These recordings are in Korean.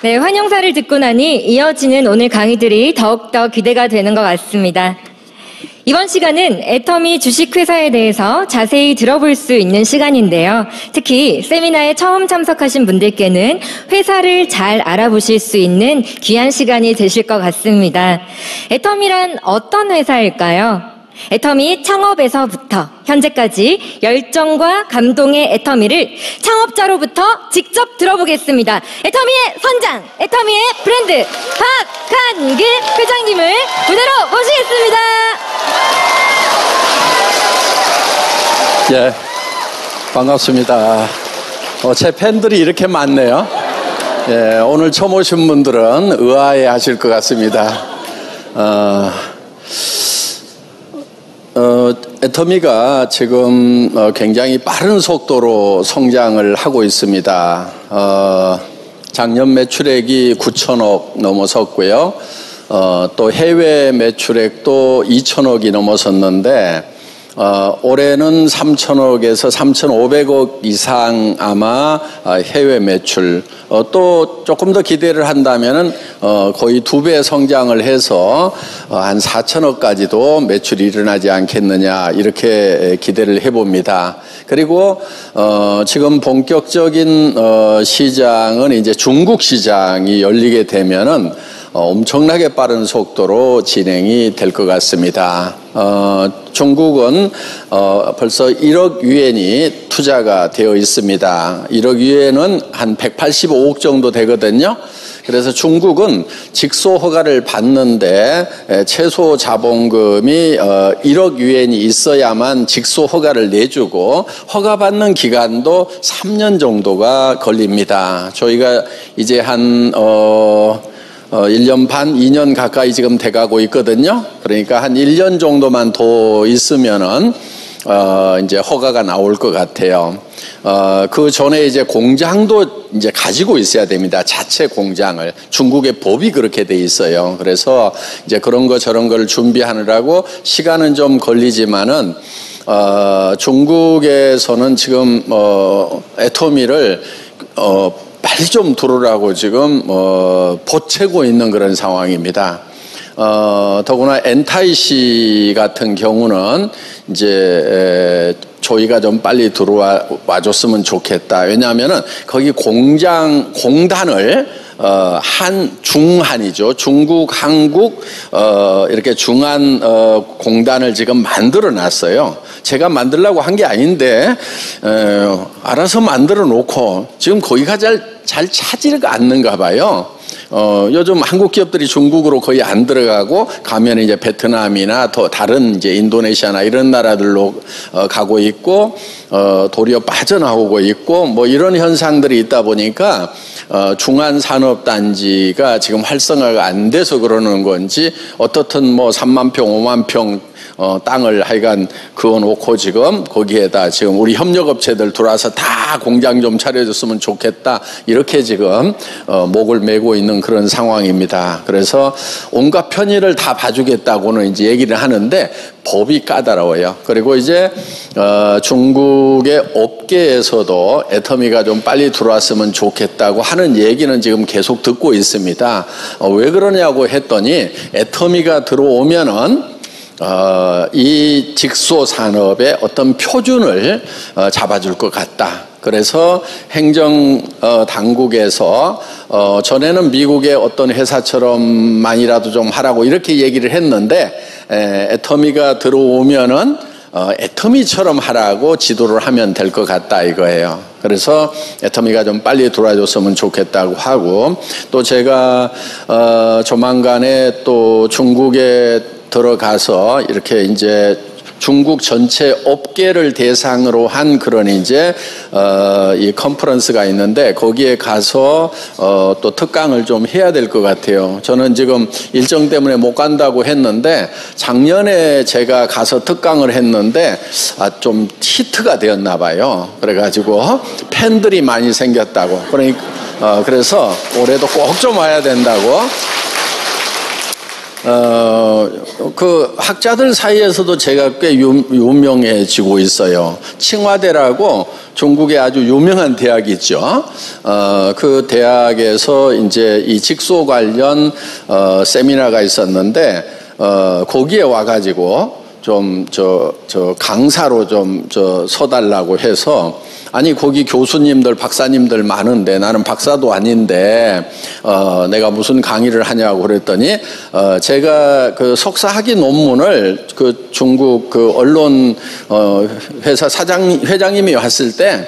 네, 환영사를 듣고 나니 이어지는 오늘 강의들이 더욱더 기대가 되는 것 같습니다. 이번 시간은 애터미 주식회사에 대해서 자세히 들어볼 수 있는 시간인데요. 특히 세미나에 처음 참석하신 분들께는 회사를 잘 알아보실 수 있는 귀한 시간이 되실 것 같습니다. 애터미란 어떤 회사일까요? 애터미 창업에서부터 현재까지 열정과 감동의 애터미를 창업자로부터 직접 들어보겠습니다. 애터미의 선장, 애터미의 브랜드 박한길 회장님을 무대로 모시겠습니다. 예, 반갑습니다. 제 팬들이 이렇게 많네요. 예, 오늘 처음 오신 분들은 의아해 하실 것 같습니다. 애터미가 지금 굉장히 빠른 속도로 성장을 하고 있습니다. 작년 매출액이 9천억 넘어섰고요. 또 해외 매출액도 2천억이 넘어섰는데 올해는 3천억에서 3,500억 이상 아마 해외 매출 또 조금 더 기대를 한다면은 거의 2배 성장을 해서 한 4천억까지도 매출이 일어나지 않겠느냐 이렇게 기대를 해봅니다. 그리고 지금 본격적인 시장은 이제 중국 시장이 열리게 되면은 엄청나게 빠른 속도로 진행이 될 것 같습니다. 중국은 벌써 1억 유엔이 투자가 되어 있습니다. 1억 유엔은 한 185억 정도 되거든요. 그래서 중국은 직소 허가를 받는데 최소 자본금이 1억 유엔이 있어야만 직소 허가를 내주고 허가받는 기간도 3년 정도가 걸립니다. 저희가 이제 한 1년 반, 2년 가까이 지금 돼가고 있거든요. 그러니까 한 1년 정도만 더 있으면은 이제 허가가 나올 것 같아요. 그 전에 이제 공장도 이제 가지고 있어야 됩니다. 자체 공장을. 중국의 법이 그렇게 돼 있어요. 그래서 이제 그런 거 저런 걸 준비하느라고 시간은 좀 걸리지만은 중국에서는 지금 애터미를 빨리 좀 들어오라고 지금 보채고 있는 그런 상황입니다. 더구나 엔타이시 같은 경우는 이제 저희가 좀 빨리 들어와 줬으면 좋겠다. 왜냐하면은 거기 공단을 중한이죠. 중국, 한국 이렇게 중한 공단을 지금 만들어 놨어요. 제가 만들려고 한 게 아닌데 알아서 만들어 놓고 지금 거기가 잘 차지가 않는가 봐요. 요즘 한국 기업들이 중국으로 거의 안 들어가고 가면 이제 베트남이나 더 다른 이제 인도네시아나 이런 나라들로 가고 있고 도리어 빠져나오고 있고 뭐 이런 현상들이 있다 보니까 중한 산업단지가 지금 활성화가 안 돼서 그러는 건지 어떻든 뭐 3만 평, 5만 평 땅을 하여간 그어놓고 지금 거기에다 지금 우리 협력업체들 들어와서 다 공장 좀 차려줬으면 좋겠다 이렇게 지금 목을 메고 있는 그런 상황입니다. 그래서 온갖 편의를 다 봐주겠다고는 이제 얘기를 하는데 법이 까다로워요. 그리고 이제 중국의 업계에서도 애터미가 좀 빨리 들어왔으면 좋겠다고 하는 얘기는 지금 계속 듣고 있습니다. 왜 그러냐고 했더니 애터미가 들어오면은 이 직소 산업의 어떤 표준을 잡아줄 것 같다. 그래서 행정 당국에서 전에는 미국의 어떤 회사처럼만이라도 좀 하라고 이렇게 얘기를 했는데 애터미가 들어오면은 애터미처럼 하라고 지도를 하면 될 것 같다 이거예요. 그래서 애터미가 좀 빨리 들어와줬으면 좋겠다고 하고 또 제가 조만간에 또 중국에 들어가서 이렇게 이제 중국 전체 업계를 대상으로 한 그런 이제 이 컨퍼런스가 있는데 거기에 가서 또 특강을 좀 해야 될 것 같아요. 저는 지금 일정 때문에 못 간다고 했는데 작년에 제가 가서 특강을 했는데 좀 히트가 되었나 봐요. 그래가지고 팬들이 많이 생겼다고. 그러니까 그래서 올해도 꼭 좀 와야 된다고. 그 학자들 사이에서도 제가 꽤 유명해지고 있어요. 칭화대라고 중국의 아주 유명한 대학이 있죠. 그 대학에서 이제 이 직소 관련 세미나가 있었는데 거기에 와가지고 좀 강사로 좀 서달라고 해서, 아니 거기 교수님들 박사님들 많은데 나는 박사도 아닌데 내가 무슨 강의를 하냐고 그랬더니 제가 그 석사 학위 논문을 그 중국 그 언론 회사 회장님이 왔을 때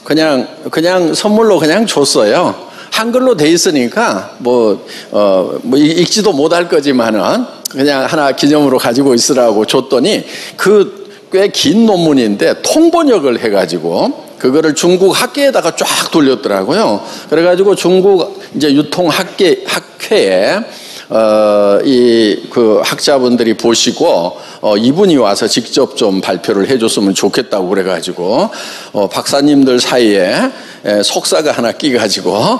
그냥 선물로 그냥 줬어요. 한글로 돼 있으니까 뭐 읽지도 못할 거지만은 그냥 하나 기념으로 가지고 있으라고 줬더니 그 꽤 긴 논문인데 통번역을 해가지고 그거를 중국 학계에다가 쫙 돌렸더라고요. 그래가지고 중국 이제 유통학회에 이 그 학자분들이 보시고 이분이 와서 직접 좀 발표를 해줬으면 좋겠다고 그래가지고 박사님들 사이에 석사가 하나 끼가지고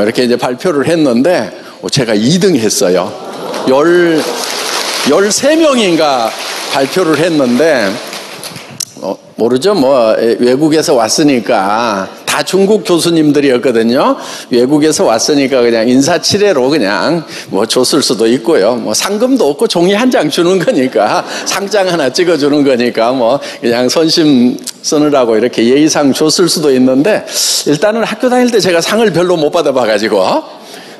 이렇게 이제 발표를 했는데 제가 2등 했어요. 13명인가 발표를 했는데 모르죠. 뭐 외국에서 왔으니까 다 중국 교수님들이었거든요. 외국에서 왔으니까 그냥 인사치레로 그냥 뭐 줬을 수도 있고요. 뭐 상금도 없고 종이 한 장 주는 거니까, 상장 하나 찍어주는 거니까 뭐 그냥 선심 쓰느라고 이렇게 예의상 줬을 수도 있는데, 일단은 학교 다닐 때 제가 상을 별로 못 받아봐가지고,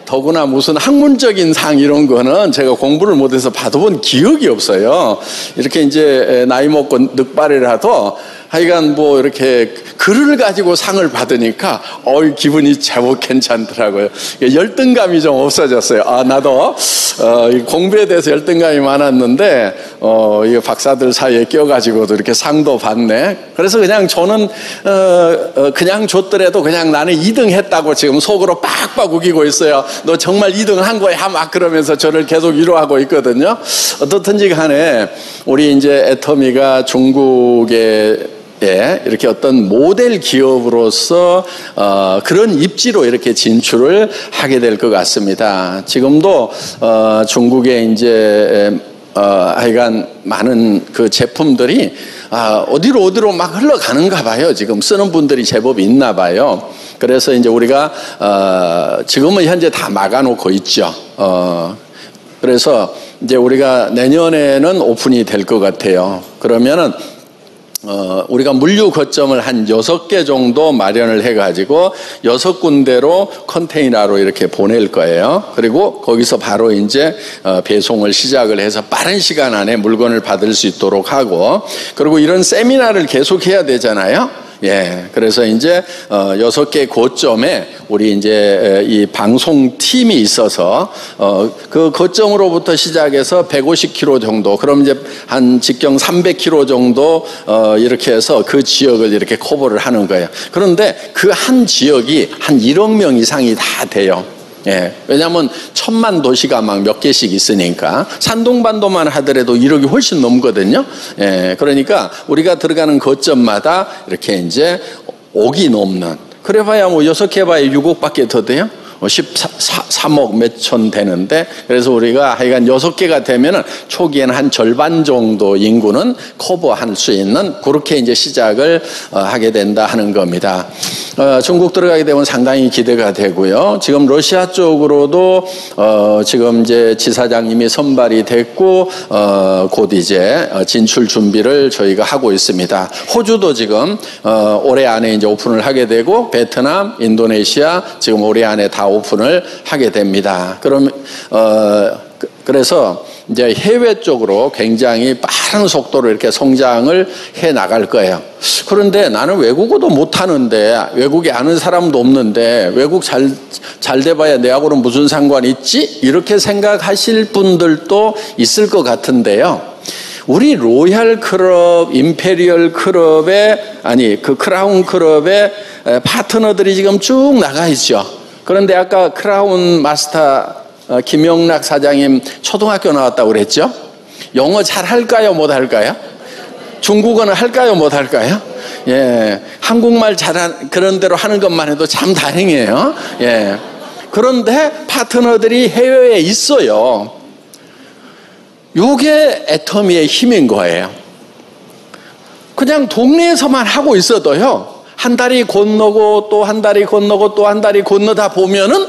더구나 무슨 학문적인 상 이런 거는 제가 공부를 못해서 받아본 기억이 없어요. 이렇게 이제 나이 먹고 늑발이라도 하여간 뭐 이렇게 글을 가지고 상을 받으니까 기분이 제법 괜찮더라고요. 열등감이 좀 없어졌어요. 나도 공부에 대해서 열등감이 많았는데 이 박사들 사이에 껴가지고도 이렇게 상도 받네. 그래서 그냥 저는 그냥 줬더라도 그냥 나는 2등 했다고 지금 속으로 빡빡 우기고 있어요. 너 정말 2등 한 거야 막 그러면서 저를 계속 위로하고 있거든요. 어떻든지 간에 우리 이제 애터미가 중국에 이렇게 어떤 모델 기업으로서 그런 입지로 이렇게 진출을 하게 될 것 같습니다. 지금도 중국에 이제 하여간 많은 그 제품들이 어디로 막 흘러가는가 봐요. 지금 쓰는 분들이 제법 있나 봐요. 그래서 이제 우리가 지금은 현재 다 막아놓고 있죠. 그래서 이제 우리가 내년에는 오픈이 될 것 같아요. 그러면은 우리가 물류 거점을 한 6개 정도 마련을 해가지고 6군데로 컨테이너로 이렇게 보낼 거예요. 그리고 거기서 바로 이제 배송을 시작을 해서 빠른 시간 안에 물건을 받을 수 있도록 하고, 그리고 이런 세미나를 계속 해야 되잖아요. 그래서 이제 6개 고점에 우리 이제 이 방송팀이 있어서 그 거점으로부터 시작해서 150km 정도, 그럼 이제 한 직경 300km 정도 이렇게 해서 그 지역을 이렇게 커버를 하는 거예요. 그런데 그 한 지역이 한 1억 명 이상이 다 돼요. 왜냐하면 1000만 도시가 막 몇 개씩 있으니까 산동반도만 하더라도 1억이 훨씬 넘거든요. 그러니까 우리가 들어가는 거점마다 이렇게 이제 5억이 넘는, 그래봐야 뭐 6개 봐야 6억밖에 더 돼요. 13억 몇천 되는데, 그래서 우리가 하여간 6개가 되면은 초기에는 한 절반 정도 인구는 커버할 수 있는 그렇게 이제 시작을 하게 된다 하는 겁니다. 중국 들어가게 되면 상당히 기대가 되고요. 지금 러시아 쪽으로도 지금 이제 지사장님이 선발이 됐고 곧 이제 진출 준비를 저희가 하고 있습니다. 호주도 지금 올해 안에 이제 오픈을 하게 되고, 베트남, 인도네시아 지금 올해 안에 다 오픈을 하게 됩니다. 그래서 이제 해외 쪽으로 굉장히 빠른 속도로 이렇게 성장을 해 나갈 거예요. 그런데 나는 외국어도 못하는데, 외국에 아는 사람도 없는데 외국 잘 돼봐야 내하고는 무슨 상관이 있지? 이렇게 생각하실 분들도 있을 것 같은데요. 우리 로얄 클럽, 임페리얼 클럽의 그 크라운 클럽의 파트너들이 지금 쭉 나가 있죠. 그런데 아까 크라운 마스터 김영락 사장님 초등학교 나왔다고 그랬죠? 영어 잘 할까요? 못 할까요? 중국어는 할까요? 못 할까요? 한국말 그런 대로 하는 것만 해도 참 다행이에요. 그런데 파트너들이 해외에 있어요. 요게 애터미의 힘인 거예요. 그냥 동네에서만 하고 있어도요, 한 다리 건너고 또 한 다리 건너고 또 한 다리 건너다 보면은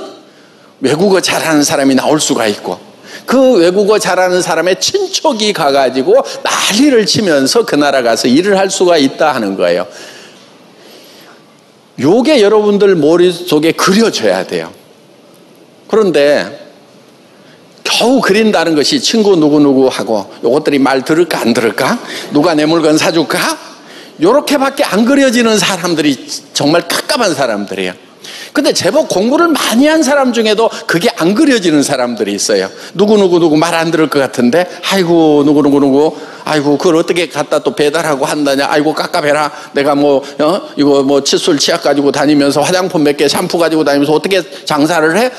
외국어 잘하는 사람이 나올 수가 있고, 그 외국어 잘하는 사람의 친척이 가가지고 난리를 치면서 그 나라 가서 일을 할 수가 있다 하는 거예요. 요게 여러분들 머릿속에 그려져야 돼요. 그런데 겨우 그린다는 것이 친구 누구누구하고 요것들이 말 들을까 안 들을까? 누가 내 물건 사줄까? 요렇게밖에 안 그려지는 사람들이 정말 깝깝한 사람들이에요. 근데 제법 공부를 많이 한 사람 중에도 그게 안 그려지는 사람들이 있어요. 누구 말 안 들을 것 같은데, 아이고 누구 아이고 그걸 어떻게 갖다 또 배달하고 한다냐, 아이고 깝깝해라. 내가 이거 뭐 칫솔 치약 가지고 다니면서 화장품 몇 개 샴푸 가지고 다니면서 어떻게 장사를 해?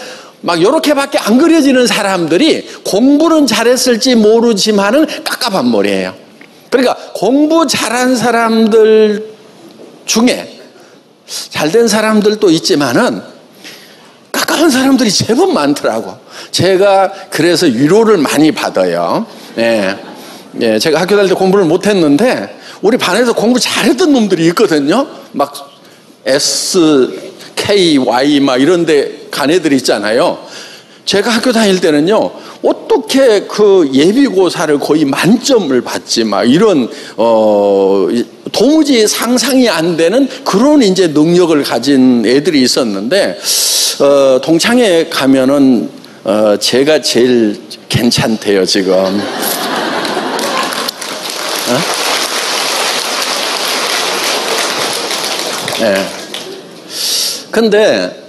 막 요렇게밖에 안 그려지는 사람들이 공부는 잘했을지 모르지만은 깝깝한 머리예요. 그러니까 공부 잘한 사람들 중에 잘된 사람들도 있지만은 깝깝한 사람들이 제법 많더라고. 제가 그래서 위로를 많이 받아요. 제가 학교 다닐 때 공부를 못했는데 우리 반에서 공부 잘했던 놈들이 있거든요. 막 SKY 막 이런데 간 애들 있잖아요. 제가 학교 다닐 때는요, 어떻게 그 예비고사를 거의 만점을 받지 막 이런 도무지 상상이 안 되는 그런 이제 능력을 가진 애들이 있었는데, 동창회 가면은 제가 제일 괜찮대요 지금. 근데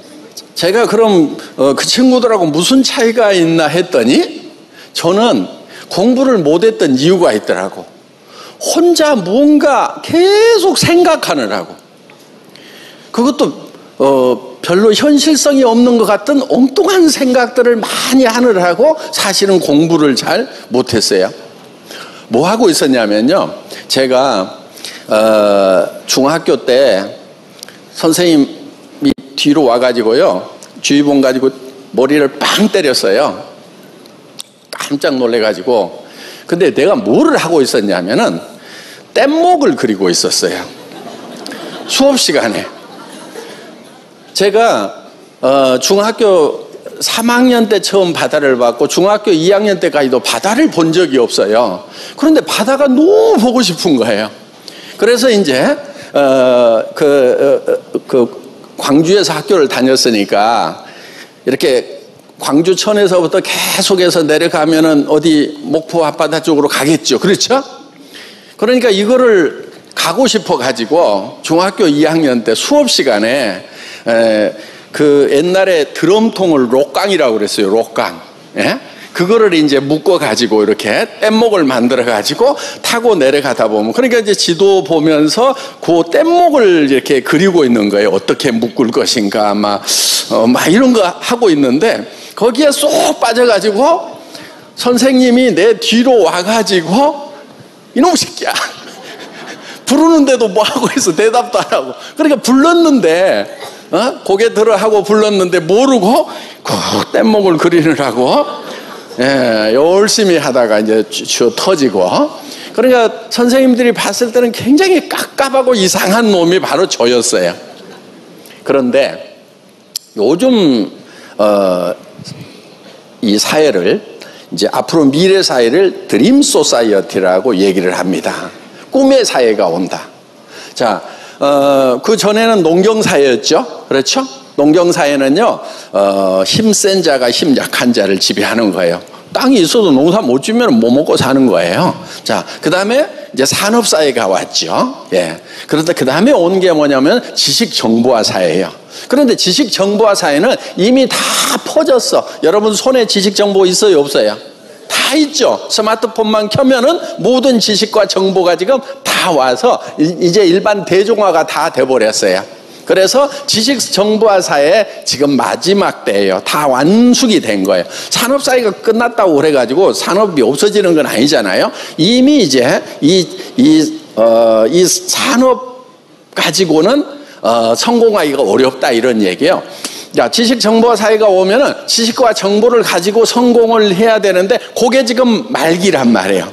제가 그럼 그 친구들하고 무슨 차이가 있나 했더니, 저는 공부를 못했던 이유가 있더라고. 혼자 뭔가 계속 생각하느라고. 그것도 별로 현실성이 없는 것 같은 엉뚱한 생각들을 많이 하느라고 사실은 공부를 잘 못했어요. 뭐 하고 있었냐면요, 제가 중학교 때 선생님이 뒤로 와가지고요, 주의봉 가지고 머리를 빵 때렸어요. 깜짝 놀래가지고. 근데 내가 뭐를 하고 있었냐면은 뗏목을 그리고 있었어요. 수업 시간에. 제가 중학교 3학년 때 처음 바다를 봤고 중학교 2학년 때까지도 바다를 본 적이 없어요. 그런데 바다가 너무 보고 싶은 거예요. 그래서 이제 광주에서 학교를 다녔으니까 이렇게 광주천에서부터 계속해서 내려가면은 어디 목포 앞바다 쪽으로 가겠죠. 그렇죠? 그러니까 이거를 가고 싶어 가지고 중학교 2학년 때 수업 시간에 그 옛날에 드럼통을 록강이라고 그랬어요. 록강. 예? 그거를 이제 묶어 가지고 이렇게 뗏목을 만들어 가지고 타고 내려가다 보면, 그러니까 이제 지도 보면서 그 뗏목을 이렇게 그리고 있는 거예요. 어떻게 묶을 것인가 막 이런 거 하고 있는데, 거기에 쏙 빠져 가지고 선생님이 내 뒤로 와 가지고 이놈 새끼야 부르는데도 뭐 하고 있어, 대답도 안 하고. 그러니까 불렀는데 고개 들어 하고 불렀는데 모르고 그 뗏목을 그리느라고 열심히 하다가 이제 쥐어 터지고. 그러니까 선생님들이 봤을 때는 굉장히 깝깝하고 이상한 놈이 바로 저였어요. 그런데 요즘 이 사회를 이제 앞으로 미래 사회를 드림 소사이어티라고 얘기를 합니다. 꿈의 사회가 온다. 자, 그 전에는 농경 사회였죠. 그렇죠? 농경 사회는요, 힘센 자가 힘 약한 자를 지배하는 거예요. 땅이 있어도 농사 못 지면 못 먹고 사는 거예요. 자, 그 다음에 이제 산업 사회가 왔죠. 예. 그런데 그 다음에 온 게 뭐냐면 지식 정보화 사회예요. 그런데 지식 정보화 사회는 이미 다 퍼졌어. 여러분 손에 지식 정보 있어요, 없어요? 다 있죠. 스마트폰만 켜면은 모든 지식과 정보가 지금 다 와서 이제 일반 대중화가 다 돼버렸어요. 그래서 지식 정보화 사회 지금 마지막 때예요. 다 완숙이 된 거예요. 산업 사회가 끝났다고 그래가지고 산업이 없어지는 건 아니잖아요. 이미 이제 이 산업 가지고는 성공하기가 어렵다 이런 얘기예요. 자, 지식 정보화 사회가 오면은 지식과 정보를 가지고 성공을 해야 되는데 그게 지금 말기란 말이에요.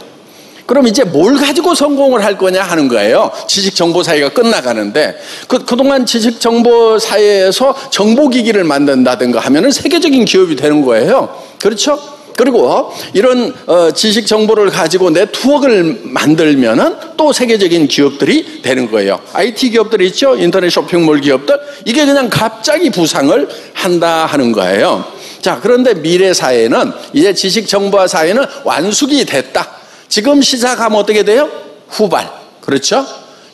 그럼 이제 뭘 가지고 성공을 할 거냐 하는 거예요. 지식 정보 사회가 끝나가는데 그동안 지식 정보 사회에서 정보기기를 만든다든가 하면은 세계적인 기업이 되는 거예요. 그렇죠? 그리고 이런 지식 정보를 가지고 네트워크를 만들면은 또 세계적인 기업들이 되는 거예요. IT 기업들이 있죠. 인터넷 쇼핑몰 기업들. 이게 그냥 갑자기 부상을 한다 하는 거예요. 자, 그런데 미래 사회는 이제 지식 정보화 사회는 완숙이 됐다. 지금 시작하면 어떻게 돼요? 후발. 그렇죠?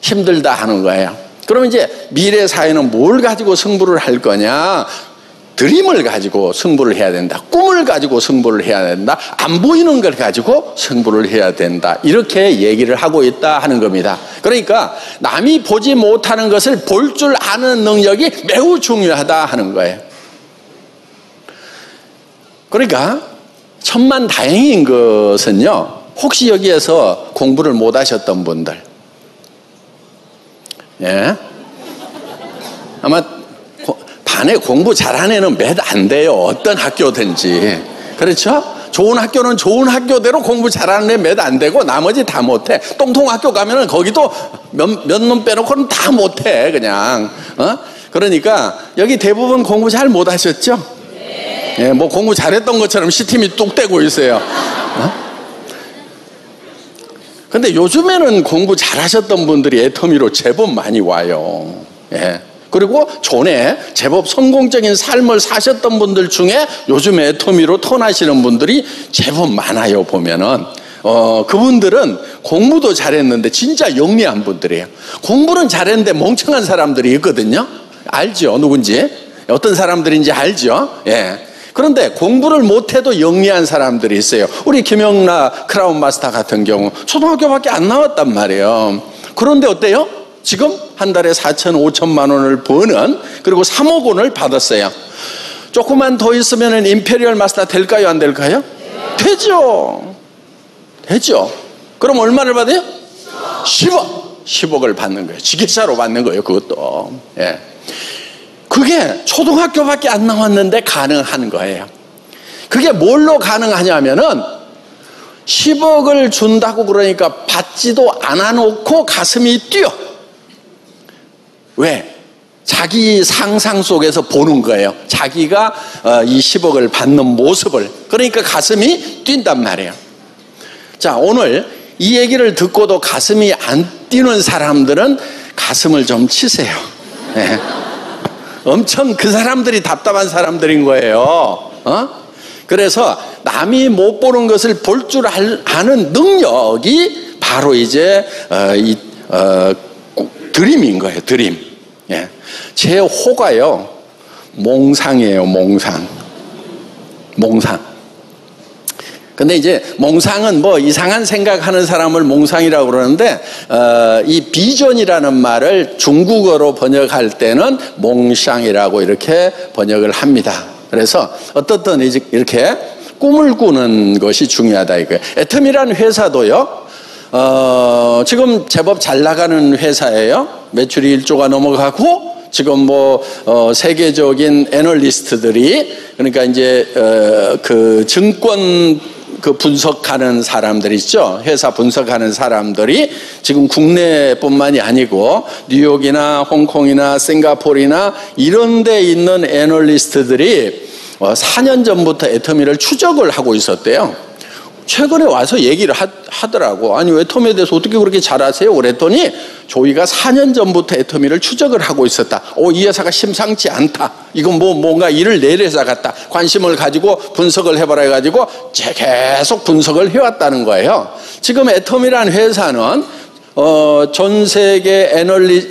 힘들다 하는 거예요. 그럼 이제 미래 사회는 뭘 가지고 승부를 할 거냐? 드림을 가지고 승부를 해야 된다. 꿈을 가지고 승부를 해야 된다. 안 보이는 걸 가지고 승부를 해야 된다. 이렇게 얘기를 하고 있다 하는 겁니다. 그러니까 남이 보지 못하는 것을 볼 줄 아는 능력이 매우 중요하다 하는 거예요. 그러니까 천만다행인 것은요, 혹시 여기에서 공부를 못 하셨던 분들, 예, 아마 반에 공부 잘하는 애는 몇 안 돼요. 어떤 학교든지. 그렇죠? 좋은 학교는 좋은 학교대로 공부 잘하는 애 몇 안 되고 나머지 다 못해. 똥통 학교 가면은 거기도 몇 놈 빼놓고는 다 못해 그냥. 그러니까 여기 대부분 공부 잘 못 하셨죠? 예, 뭐 공부 잘했던 것처럼 시팀이 뚝 떼고 있어요. 근데 요즘에는 공부 잘하셨던 분들이 애터미로 제법 많이 와요. 예. 그리고 전에 제법 성공적인 삶을 사셨던 분들 중에 요즘 애터미로 턴하시는 분들이 제법 많아요. 보면은 그분들은 공부도 잘했는데 진짜 영리한 분들이에요. 공부는 잘했는데 멍청한 사람들이 있거든요. 알죠? 누군지? 어떤 사람들인지 알죠? 예. 그런데 공부를 못해도 영리한 사람들이 있어요. 우리 김영나 크라운 마스터 같은 경우 초등학교밖에 안 나왔단 말이에요. 그런데 어때요? 지금 한 달에 4천, 5천만 원을 버는, 그리고 3억 원을 받았어요. 조금만 더 있으면 임페리얼 마스터 될까요? 안 될까요? 되죠. 되죠. 그럼 얼마를 받아요? 10억. 10억을 받는 거예요. 지게차로 받는 거예요. 그것도. 예. 그게 초등학교밖에 안 나왔는데 가능한 거예요. 그게 뭘로 가능하냐면은 10억을 준다고 그러니까 받지도 않아 놓고 가슴이 뛰어. 왜? 자기 상상 속에서 보는 거예요. 자기가 이 10억을 받는 모습을. 그러니까 가슴이 뛴단 말이에요. 자, 오늘 이 얘기를 듣고도 가슴이 안 뛰는 사람들은 가슴을 좀 치세요. 네. 엄청 그 사람들이 답답한 사람들인 거예요. 그래서 남이 못 보는 것을 볼 줄 아는 능력이 바로 이제 드림인 거예요. 드림. 예. 제 호가요, 몽상이에요. 몽상. 근데 이제 몽상은 뭐 이상한 생각하는 사람을 몽상이라고 그러는데 이 비전이라는 말을 중국어로 번역할 때는 몽샹이라고 이렇게 번역을 합니다. 그래서 어떻든 이렇게 꿈을 꾸는 것이 중요하다 이거예요. 애텀이라는 회사도요, 지금 제법 잘 나가는 회사예요. 매출이 1조가 넘어가고 지금 뭐 세계적인 애널리스트들이, 그러니까 이제 그 증권 그 분석하는 사람들 있죠. 회사 분석하는 사람들이 지금 국내뿐만이 아니고 뉴욕이나 홍콩이나 싱가포르나 이런 데 있는 애널리스트들이 4년 전부터 애터미를 추적을 하고 있었대요. 최근에 와서 얘기를 하더라고. 아니, 애터미에 대해서 어떻게 그렇게 잘 아세요? 그랬더니 저희가 4년 전부터 애터미를 추적을 하고 있었다. 이 회사가 심상치 않다. 이건 뭔가 일을 낼 회사 같다. 관심을 가지고 분석을 해보라 해가지고 계속 분석을 해왔다는 거예요. 지금 애터미라는 회사는 전 세계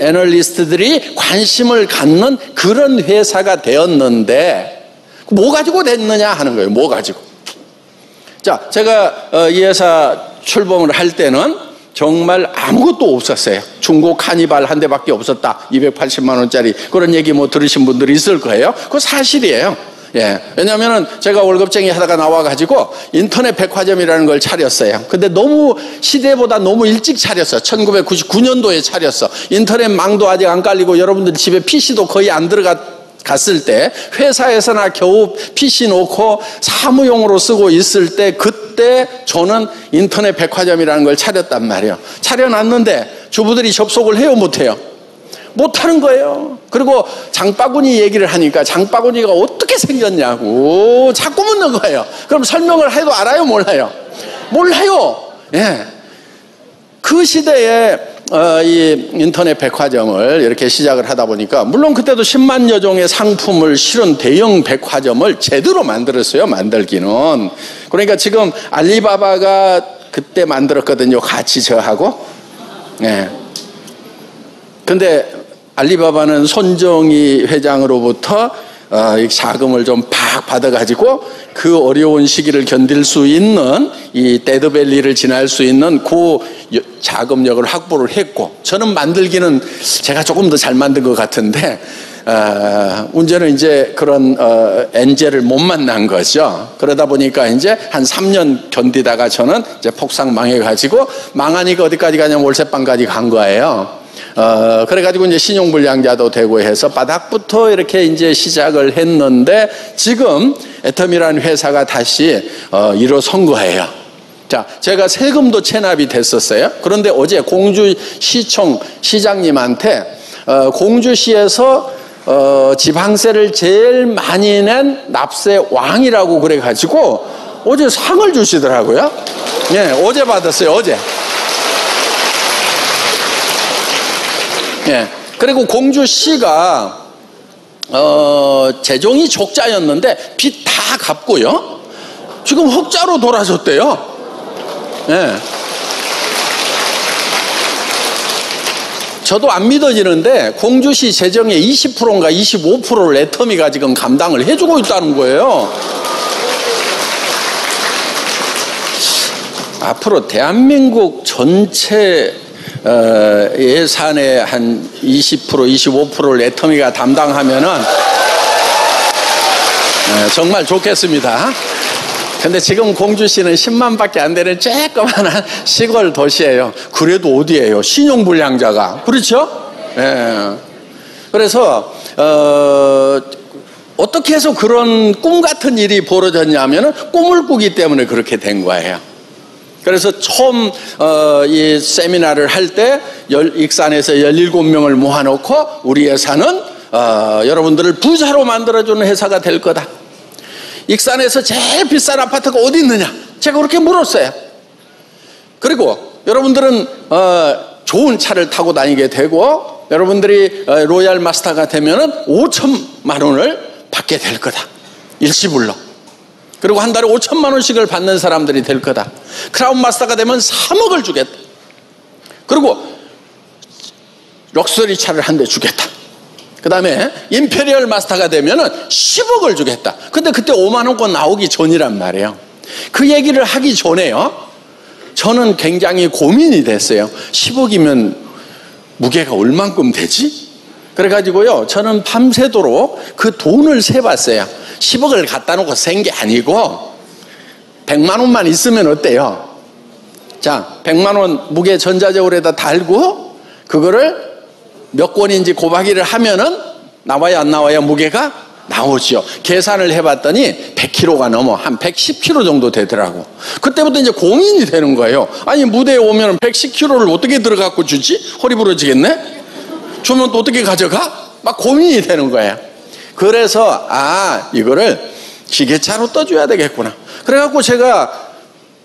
애널리스트들이 관심을 갖는 그런 회사가 되었는데 뭐 가지고 됐느냐 하는 거예요. 뭐 가지고. 자, 제가 이 회사 출범을 할 때는 정말 아무것도 없었어요. 중고 카니발 한 대밖에 없었다. 280만 원짜리. 그런 얘기 뭐 들으신 분들이 있을 거예요. 그거 사실이에요. 예. 왜냐면은 제가 월급쟁이 하다가 나와가지고 인터넷 백화점이라는 걸 차렸어요. 근데 너무 시대보다 너무 일찍 차렸어. 1999년도에 차렸어. 인터넷 망도 아직 안 깔리고 여러분들 집에 PC도 거의 안 들어갔을 갔을 때 회사에서나 겨우 PC 놓고 사무용으로 쓰고 있을 때 그때 저는 인터넷 백화점이라는 걸 차렸단 말이에요. 차려놨는데 주부들이 접속을 해요, 못해요? 못하는 거예요. 그리고 장바구니 얘기를 하니까 장바구니가 어떻게 생겼냐고 자꾸 묻는 거예요. 그럼 설명을 해도 알아요, 몰라요? 몰라요. 예. 그 시대에 이 인터넷 백화점을 이렇게 시작을 하다 보니까 물론 그때도 10만여 종의 상품을 실은 대형 백화점을 제대로 만들었어요. 만들기는. 그러니까 지금 알리바바가 그때 만들었거든요. 같이 저하고. 예. 근데 알리바바는 손정희 회장으로부터 자금을 좀 팍 받아가지고 그 어려운 시기를 견딜 수 있는 이 데드밸리를 지날 수 있는 그 자금력을 확보를 했고, 저는 만들기는 제가 조금 더 잘 만든 것 같은데 문제는 이제 그런 엔젤을 못 만난 거죠. 그러다 보니까 이제 한 3년 견디다가 저는 이제 폭삭 망해가지고, 망하니까 어디까지 가냐면 월세방까지 간 거예요. 그래가지고 이제 신용불량자도 되고 해서 바닥부터 이렇게 이제 시작을 했는데, 지금 애텀이라는 회사가 다시 일어선 거예요. 자, 제가 세금도 체납이 됐었어요. 그런데 어제 공주시청 시장님한테 공주시에서 지방세를 제일 많이 낸 납세 왕이라고 그래가지고 어제 상을 주시더라고요. 예, 어제 받았어요, 어제. 예. 그리고 공주시가 재정이 적자였는데 빚 다 갚고요. 지금 흑자로 돌아섰대요. 예. 저도 안 믿어지는데 공주시 재정의 20%인가 25%를 애터미가 지금 감당을 해주고 있다는 거예요. 앞으로 대한민국 전체 예산의 한 20%, 25%를 애터미가 담당하면은 정말 좋겠습니다. 근데 지금 공주시는 10만밖에 안 되는 쬐끄만한 시골 도시예요. 그래도 어디예요? 신용불량자가. 그렇죠? 예. 그래서 어떻게 해서 그런 꿈 같은 일이 벌어졌냐면은 꿈을 꾸기 때문에 그렇게 된 거예요. 그래서 처음 이 세미나를 할 때 익산에서 17명을 모아놓고 우리 회사는 여러분들을 부자로 만들어주는 회사가 될 거다. 익산에서 제일 비싼 아파트가 어디 있느냐? 제가 그렇게 물었어요. 그리고 여러분들은 좋은 차를 타고 다니게 되고, 여러분들이 로얄 마스터가 되면은 5천만 원을 받게 될 거다. 일시불로. 그리고 한 달에 5천만 원씩을 받는 사람들이 될 거다. 크라운 마스터가 되면 3억을 주겠다. 그리고 럭셔리 차를 한 대 주겠다. 그 다음에 임페리얼 마스터가 되면은 10억을 주겠다. 근데 그때 5만 원권 나오기 전이란 말이에요. 그 얘기를 하기 전에요, 저는 굉장히 고민이 됐어요. 10억이면 무게가 얼만큼 되지? 그래가지고요, 저는 밤새도록 그 돈을 세봤어요. 10억을 갖다 놓고 센 게 아니고 100만 원만 있으면 어때요? 자, 100만 원 무게 전자저울에다 달고 그거를 몇 권인지 곱하기를 하면은 나와야 안 나와야 무게가 나오죠. 계산을 해봤더니 100kg가 넘어 한 110kg 정도 되더라고. 그때부터 이제 고민이 되는 거예요. 아니, 무대에 오면 110kg를 어떻게 들어갖고 주지? 허리 부러지겠네? 주면 또 어떻게 가져가? 막 고민이 되는 거예요. 그래서 이거를 지게차로 떠줘야 되겠구나. 그래갖고 제가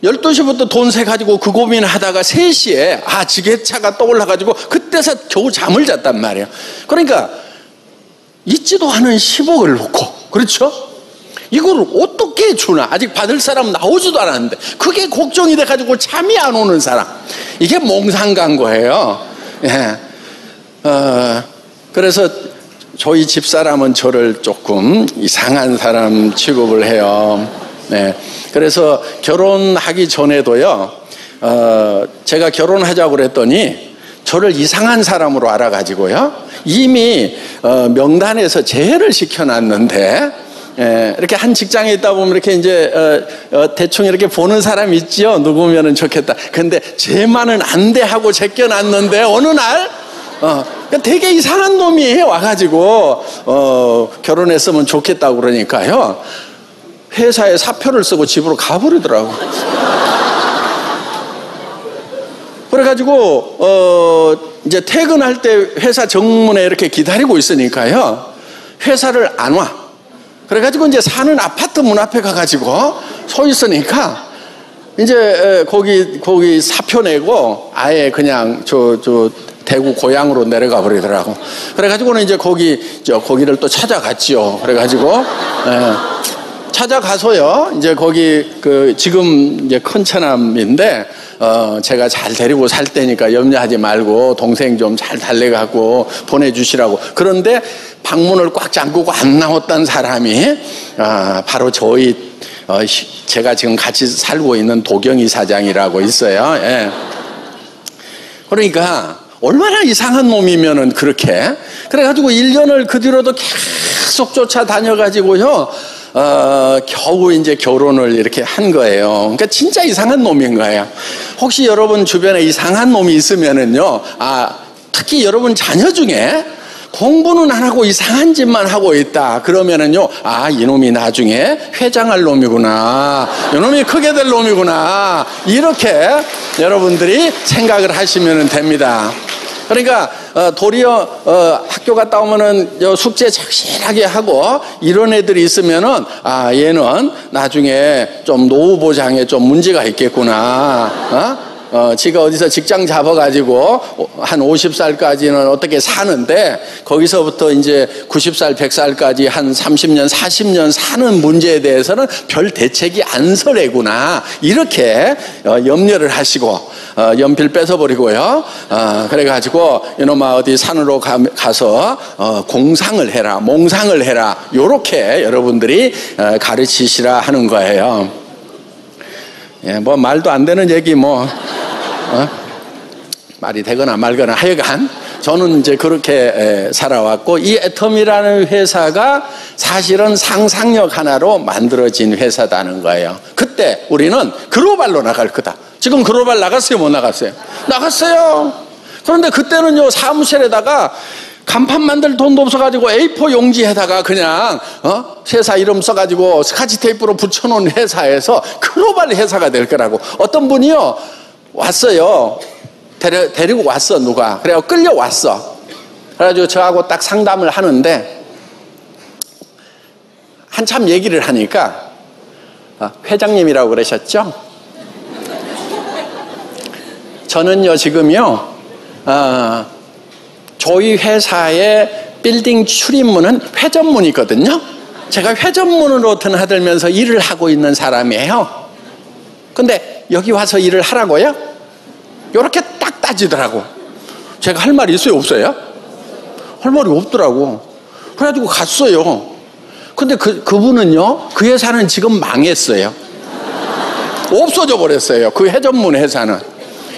12시부터 돈 세가지고 그 고민을 하다가 3시에 지게차가 떠올라가지고 그때서 겨우 잠을 잤단 말이에요. 그러니까 있지도 않은 10억을 놓고, 그렇죠? 이걸 어떻게 주나? 아직 받을 사람 나오지도 않았는데 그게 걱정이 돼가지고 잠이 안 오는 사람, 이게 몽상간 거예요. 예. 그래서 저희 집사람은 저를 조금 이상한 사람 취급을 해요. 네. 그래서 결혼하기 전에도요, 제가 결혼하자고 그랬더니 저를 이상한 사람으로 알아가지고요, 이미 명단에서 제외를 시켜놨는데, 이렇게 한 직장에 있다 보면 이렇게 이제 대충 이렇게 보는 사람 있죠. 누구면은 좋겠다. 근데 쟤만은 안 돼 하고 제껴놨는데 어느 날 그러니까 되게 이상한 놈이 와가지고 결혼했으면 좋겠다고 그러니까요. 회사에 사표를 쓰고 집으로 가버리더라고. 그래가지고 이제 퇴근할 때 회사 정문에 이렇게 기다리고 있으니까요. 회사를 안 와. 그래가지고 이제 사는 아파트 문 앞에 가가지고 서 있으니까 이제 거기 사표 내고 아예 그냥 저 대구 고향으로 내려가 버리더라고. 그래가지고는 이제 거기를 또 찾아갔죠. 그래가지고 찾아가서요. 이제 거기 지금 이제 큰 처남인데 제가 잘 데리고 살 테니까 염려하지 말고 동생 좀 잘 달래갖고 보내주시라고. 그런데 방문을 꽉 잠그고 안 나왔던 사람이 바로 제가 지금 같이 살고 있는 도경이 사장이라고 있어요. 예. 그러니까 얼마나 이상한 놈이면은 그렇게. 그래가지고 1년을 그 뒤로도 계속 쫓아다녀가지고요. 겨우 이제 결혼을 이렇게 한 거예요. 그러니까 진짜 이상한 놈인 거예요. 혹시 여러분 주변에 이상한 놈이 있으면은요, 특히 여러분 자녀 중에 공부는 안 하고 이상한 짓만 하고 있다. 그러면은요, 이놈이 나중에 회장할 놈이구나. 이놈이 크게 될 놈이구나. 이렇게 여러분들이 생각을 하시면 됩니다. 그러니까 도리어 학교 갔다 오면은 숙제 착실하게 하고 이런 애들이 있으면은 얘는 나중에 좀 노후 보장에 좀 문제가 있겠구나. 지가 어디서 직장 잡아가지고 한 50살까지는 어떻게 사는데 거기서부터 이제 90살, 100살까지 한 30년, 40년 사는 문제에 대해서는 별 대책이 안 서래구나. 이렇게 염려를 하시고 연필 뺏어버리고요. 그래가지고 이놈아 어디 산으로 가서 공상을 해라, 몽상을 해라. 요렇게 여러분들이 가르치시라 하는 거예요. 예, 뭐 말도 안 되는 얘기 말이 되거나 말거나 하여간 저는 이제 그렇게 살아왔고, 이 애텀이라는 회사가 사실은 상상력 하나로 만들어진 회사다는 거예요. 그때 우리는 글로벌로 나갈 거다. 지금 글로벌 나갔어요, 못 나갔어요? 나갔어요. 그런데 그때는요, 사무실에다가 간판 만들 돈도 없어가지고 A4 용지에다가 그냥 회사 이름 써가지고 스카치 테이프로 붙여놓은 회사에서 글로벌 회사가 될 거라고. 어떤 분이요 왔어요. 데리고 왔어, 누가. 그래서 끌려왔어. 그래가지고 저하고 딱 상담을 하는데 한참 얘기를 하니까 회장님이라고 그러셨죠? 저는요 지금요 저희 회사의 빌딩 출입문은 회전문이거든요. 제가 회전문으로 드나들면서 일을 하고 있는 사람이에요. 근데 여기 와서 일을 하라고요? 이렇게 딱 따지더라고. 제가 할 말이 있어요, 없어요? 할 말이 없더라고. 그래가지고 갔어요. 근데 그분은요, 그 회사는 지금 망했어요. 없어져 버렸어요. 그 회전문 회사는.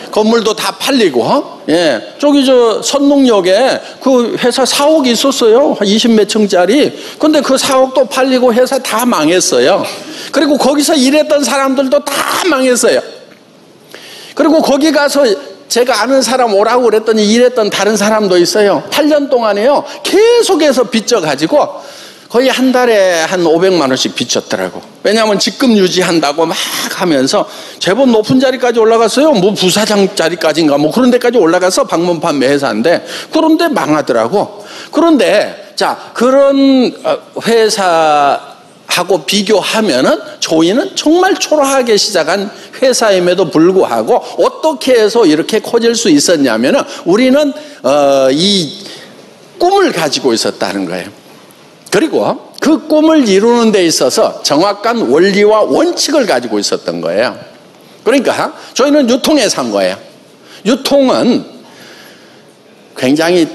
건물도 다 팔리고, 예. 저기 선농역에 그 회사 사옥이 있었어요. 한 20몇 층짜리. 근데 그 사옥도 팔리고 회사 다 망했어요. 그리고 거기서 일했던 사람들도 다 망했어요. 그리고 거기 가서 제가 아는 사람 오라고 그랬더니 일했던 다른 사람도 있어요. 8년 동안에요. 계속해서 빚져가지고 거의 한 달에 한 500만 원씩 빚졌더라고. 왜냐하면 직급 유지한다고 막 하면서 제법 높은 자리까지 올라갔어요. 뭐 부사장 자리까지인가 뭐 그런 데까지 올라가서 방문 판매 회사인데, 그런데 망하더라고. 그런데 자, 그런 회사하고 비교하면은 저희는 정말 초라하게 시작한 회사임에도 불구하고 어떻게 해서 이렇게 커질 수 있었냐면은 우리는 이 꿈을 가지고 있었다는 거예요. 그리고 그 꿈을 이루는 데 있어서 정확한 원리와 원칙을 가지고 있었던 거예요. 그러니까 저희는 유통에 산 거예요. 유통은 굉장히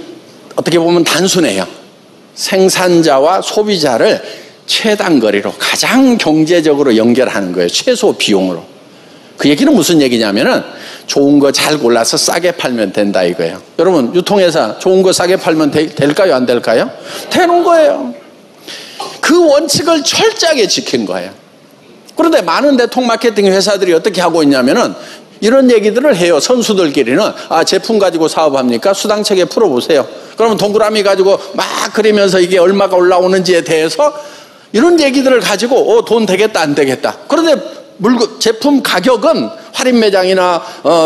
어떻게 보면 단순해요. 생산자와 소비자를 최단거리로 가장 경제적으로 연결하는 거예요. 최소 비용으로. 그 얘기는 무슨 얘기냐면은 좋은 거 잘 골라서 싸게 팔면 된다 이거예요. 여러분, 유통회사 좋은 거 싸게 팔면 될까요, 안 될까요? 되는 거예요. 그 원칙을 철저하게 지킨 거예요. 그런데 많은 대통 마케팅 회사들이 어떻게 하고 있냐면은 이런 얘기들을 해요. 선수들끼리는. 아, 제품 가지고 사업합니까? 수당체계 풀어보세요. 그러면 동그라미 가지고 막 그리면서 이게 얼마가 올라오는지에 대해서 이런 얘기들을 가지고 돈 되겠다 안 되겠다. 그런데 제품 가격은 할인 매장이나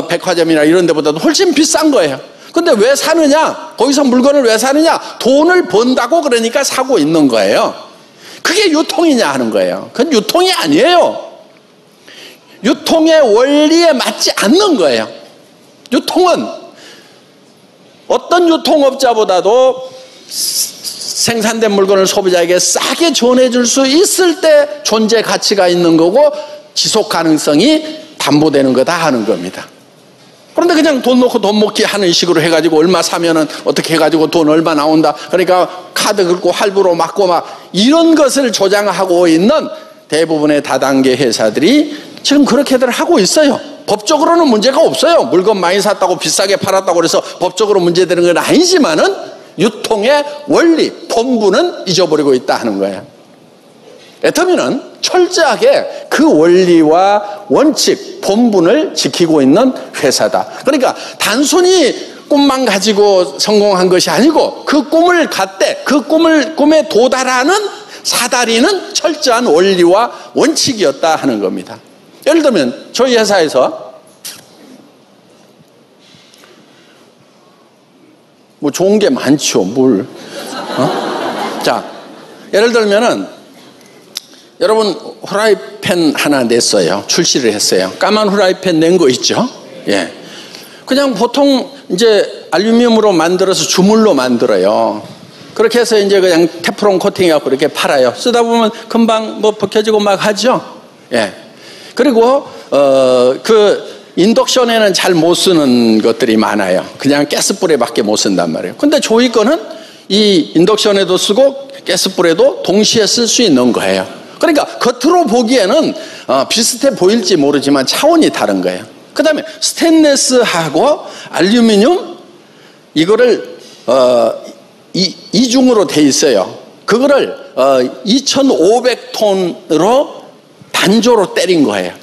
백화점이나 이런 데보다도 훨씬 비싼 거예요. 근데 왜 사느냐? 거기서 물건을 왜 사느냐? 돈을 번다고 그러니까 사고 있는 거예요. 그게 유통이냐 하는 거예요. 그건 유통이 아니에요. 유통의 원리에 맞지 않는 거예요. 유통은 어떤 유통업자보다도 생산된 물건을 소비자에게 싸게 전해줄 수 있을 때 존재 가치가 있는 거고 지속 가능성이 담보되는 거다 하는 겁니다. 그런데 그냥 돈 놓고 돈 먹기 하는 식으로 해가지고 얼마 사면은 어떻게 해가지고 돈 얼마 나온다. 그러니까 카드 긁고 할부로 막고 막 이런 것을 조장하고 있는 대부분의 다단계 회사들이 지금 그렇게들 하고 있어요. 법적으로는 문제가 없어요. 물건 많이 샀다고 비싸게 팔았다고 그래서 법적으로 문제되는 건 아니지만은 유통의 원리, 본분은 잊어버리고 있다 하는 거예요. 애터미는 철저하게 그 원리와 원칙, 본분을 지키고 있는 회사다. 그러니까 단순히 꿈만 가지고 성공한 것이 아니고 그 꿈을 갖되 그 꿈에 도달하는 사다리는 철저한 원리와 원칙이었다 하는 겁니다. 예를 들면 저희 회사에서 뭐 좋은 게 많죠. 자, 예를 들면은 여러분 후라이팬 하나 냈어요. 출시를 했어요. 까만 후라이팬 낸 거 있죠? 예. 그냥 보통 이제 알루미늄으로 만들어서 주물로 만들어요. 그렇게 해서 이제 그냥 테프론 코팅해갖고 이렇게 팔아요. 쓰다 보면 금방 뭐 벗겨지고 막 하죠. 예. 그리고 그 인덕션에는 잘 못 쓰는 것들이 많아요. 그냥 가스불에밖에 못 쓴단 말이에요. 근데 저희 거는 이 인덕션에도 쓰고 가스불에도 동시에 쓸 수 있는 거예요. 그러니까 겉으로 보기에는 비슷해 보일지 모르지만 차원이 다른 거예요. 그 다음에 스테인레스하고 알루미늄 이거를 이중으로 돼 있어요. 그거를 2500톤으로 단조로 때린 거예요.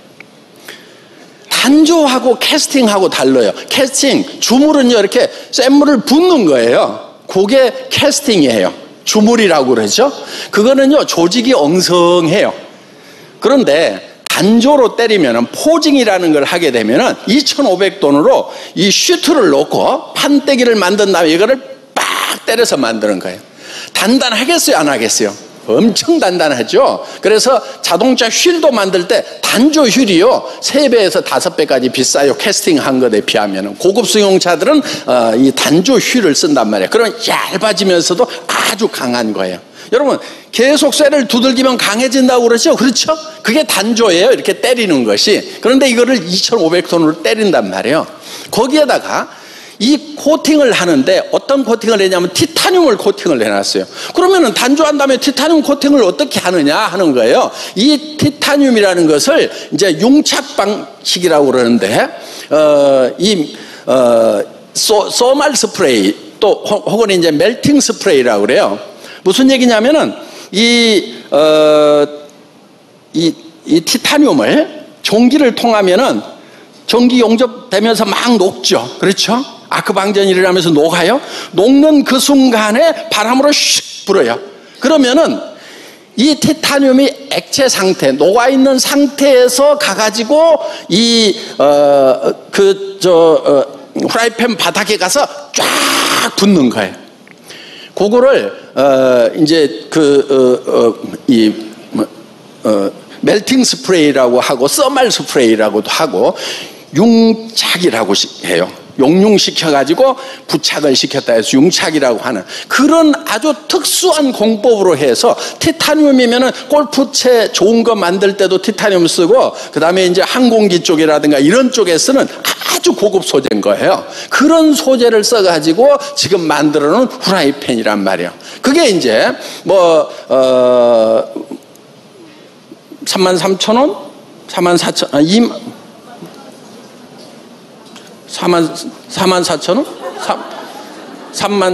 단조하고 캐스팅하고 달라요. 캐스팅, 주물은요 이렇게 센 물을 붓는 거예요. 그게 캐스팅이에요. 주물이라고 그러죠. 그거는요 조직이 엉성해요. 그런데 단조로 때리면은 포징이라는 걸 하게 되면은 2500톤으로 이 슈트를 놓고 판때기를 만든 다음에 이거를 빡 때려서 만드는 거예요. 단단하겠어요, 안 하겠어요? 엄청 단단하죠. 그래서 자동차 휠도 만들 때 단조 휠이요 3배에서 5배까지 비싸요. 캐스팅한 것에 비하면. 고급 승용차들은 이 단조 휠을 쓴단 말이에요. 그런 얇아지면서도 아주 강한 거예요. 여러분 계속 쇠를 두들기면 강해진다고 그러죠. 그렇죠? 그게 단조예요. 이렇게 때리는 것이. 그런데 이거를 2500톤으로 때린단 말이에요. 거기에다가 이 코팅을 하는데 어떤 코팅을 했냐면 티타늄을 코팅을 해놨어요. 그러면은 단조한 다음에 티타늄 코팅을 어떻게 하느냐 하는 거예요. 이 티타늄이라는 것을 이제 융착 방식이라고 그러는데 소말 스프레이 또 혹은 이제 멜팅 스프레이라고 그래요. 무슨 얘기냐면은 이 티타늄을 전기를 통하면은 전기 용접되면서 막 녹죠. 그렇죠? 아크방전이 일어나면서 녹아요. 녹는 그 순간에 바람으로 슉 불어요. 그러면은 이 티타늄이 액체 상태, 녹아있는 상태에서 가가지고 후라이팬 바닥에 가서 쫙 붙는 거예요. 그거를 이제 멜팅 스프레이라고 하고 서말 스프레이라고도 하고 융착이라고 해요. 용융시켜가지고 부착을 시켰다 해서 융착이라고 하는 그런 아주 특수한 공법으로 해서 티타늄이면은 골프채 좋은 거 만들 때도 티타늄 쓰고 그 다음에 이제 항공기 쪽이라든가 이런 쪽에 쓰는 아주 고급 소재인 거예요. 그런 소재를 써가지고 지금 만들어 놓은 후라이팬이란 말이에요. 그게 이제 33,000원? 44,000원? 44,000원?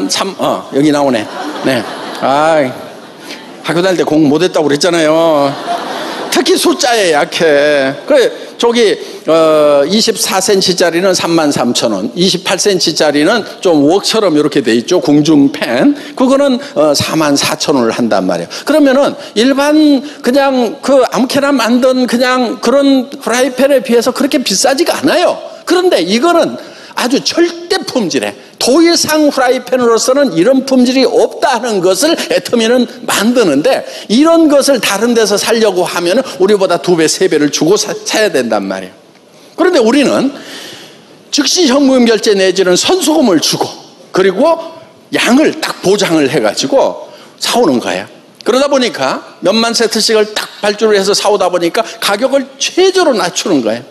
3 여기 나오네. 네. 학교 다닐 때 공부 못했다고 그랬잖아요. 특히 숫자에 약해. 그래, 저기 24cm짜리는 33,000원, 28cm짜리는 좀 웍처럼 이렇게 돼 있죠. 궁중팬. 그거는 44,000원을 한단 말이에요. 그러면은 일반 그냥 그 아무렇게나 만든 그냥 그런 프라이팬에 비해서 그렇게 비싸지가 않아요. 그런데 이거는 아주 절대 품질에 더 이상 프라이팬으로서는 이런 품질이 없다는 것을 애터미는 만드는데, 이런 것을 다른 데서 사려고 하면 우리보다 2배, 3배를 주고 사야 된단 말이에요. 그런데 우리는 즉시 현금 결제 내지는 선수금을 주고 그리고 양을 딱 보장을 해가지고 사오는 거예요. 그러다 보니까 몇만 세트씩을 딱 발주를 해서 사오다 보니까 가격을 최저로 낮추는 거예요.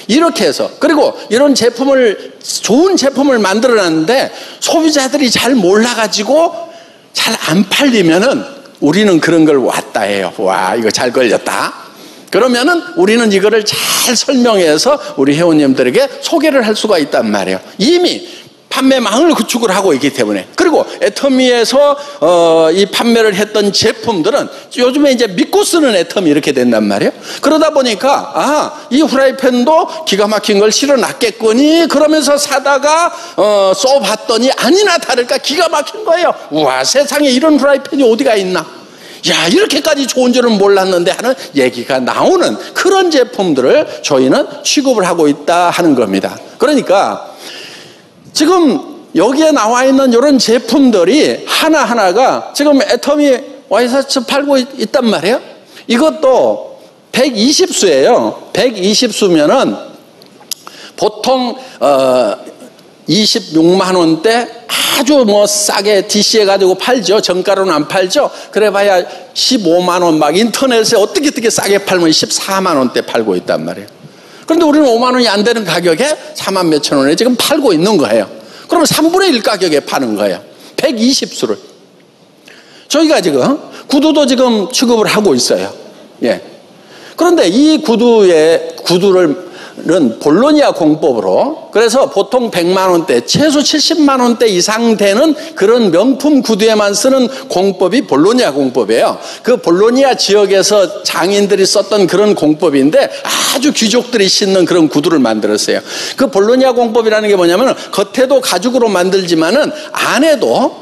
이렇게 해서, 그리고 이런 제품을, 좋은 제품을 만들어놨는데 소비자들이 잘 몰라가지고 잘 안 팔리면은 우리는 그런 걸 왔다 해요. 와, 이거 잘 걸렸다. 그러면은 우리는 이거를 잘 설명해서 우리 회원님들에게 소개를 할 수가 있단 말이에요. 이미 판매망을 구축을 하고 있기 때문에. 그리고 애터미에서 이 판매를 했던 제품들은 요즘에 이제 믿고 쓰는 애터미 이렇게 된단 말이에요. 그러다 보니까 이 후라이팬도 기가 막힌 걸 실어놨겠거니 그러면서 사다가 써봤더니 아니나 다를까 기가 막힌 거예요. 우와, 세상에 이런 후라이팬이 어디가 있나, 야, 이렇게까지 좋은 줄은 몰랐는데 하는 얘기가 나오는 그런 제품들을 저희는 취급을 하고 있다 하는 겁니다. 그러니까 지금 여기에 나와 있는 이런 제품들이 하나하나가 지금 애터미 와이셔츠 팔고 있단 말이에요. 이것도 120수예요. 120수면은 보통 26만 원대 아주 뭐 싸게 DC해 가지고 팔죠. 정가로는 안 팔죠. 그래봐야 15만 원, 막 인터넷에 어떻게 싸게 팔면 14만 원대 팔고 있단 말이에요. 그런데 우리는 5만 원이 안 되는 가격에 4만 몇천 원에 지금 팔고 있는 거예요. 그러면 3분의 1 가격에 파는 거예요. 120수를. 저희가 지금 구두도 지금 취급을 하고 있어요. 예. 그런데 이 구두를 볼로니아 공법으로, 그래서 보통 100만 원대, 최소 70만 원대 이상 되는 그런 명품 구두에만 쓰는 공법이 볼로니아 공법이에요. 그 볼로니아 지역에서 장인들이 썼던 그런 공법인데 아주 귀족들이 신는 그런 구두를 만들었어요. 그 볼로니아 공법이라는 게 뭐냐면 겉에도 가죽으로 만들지만은 안에도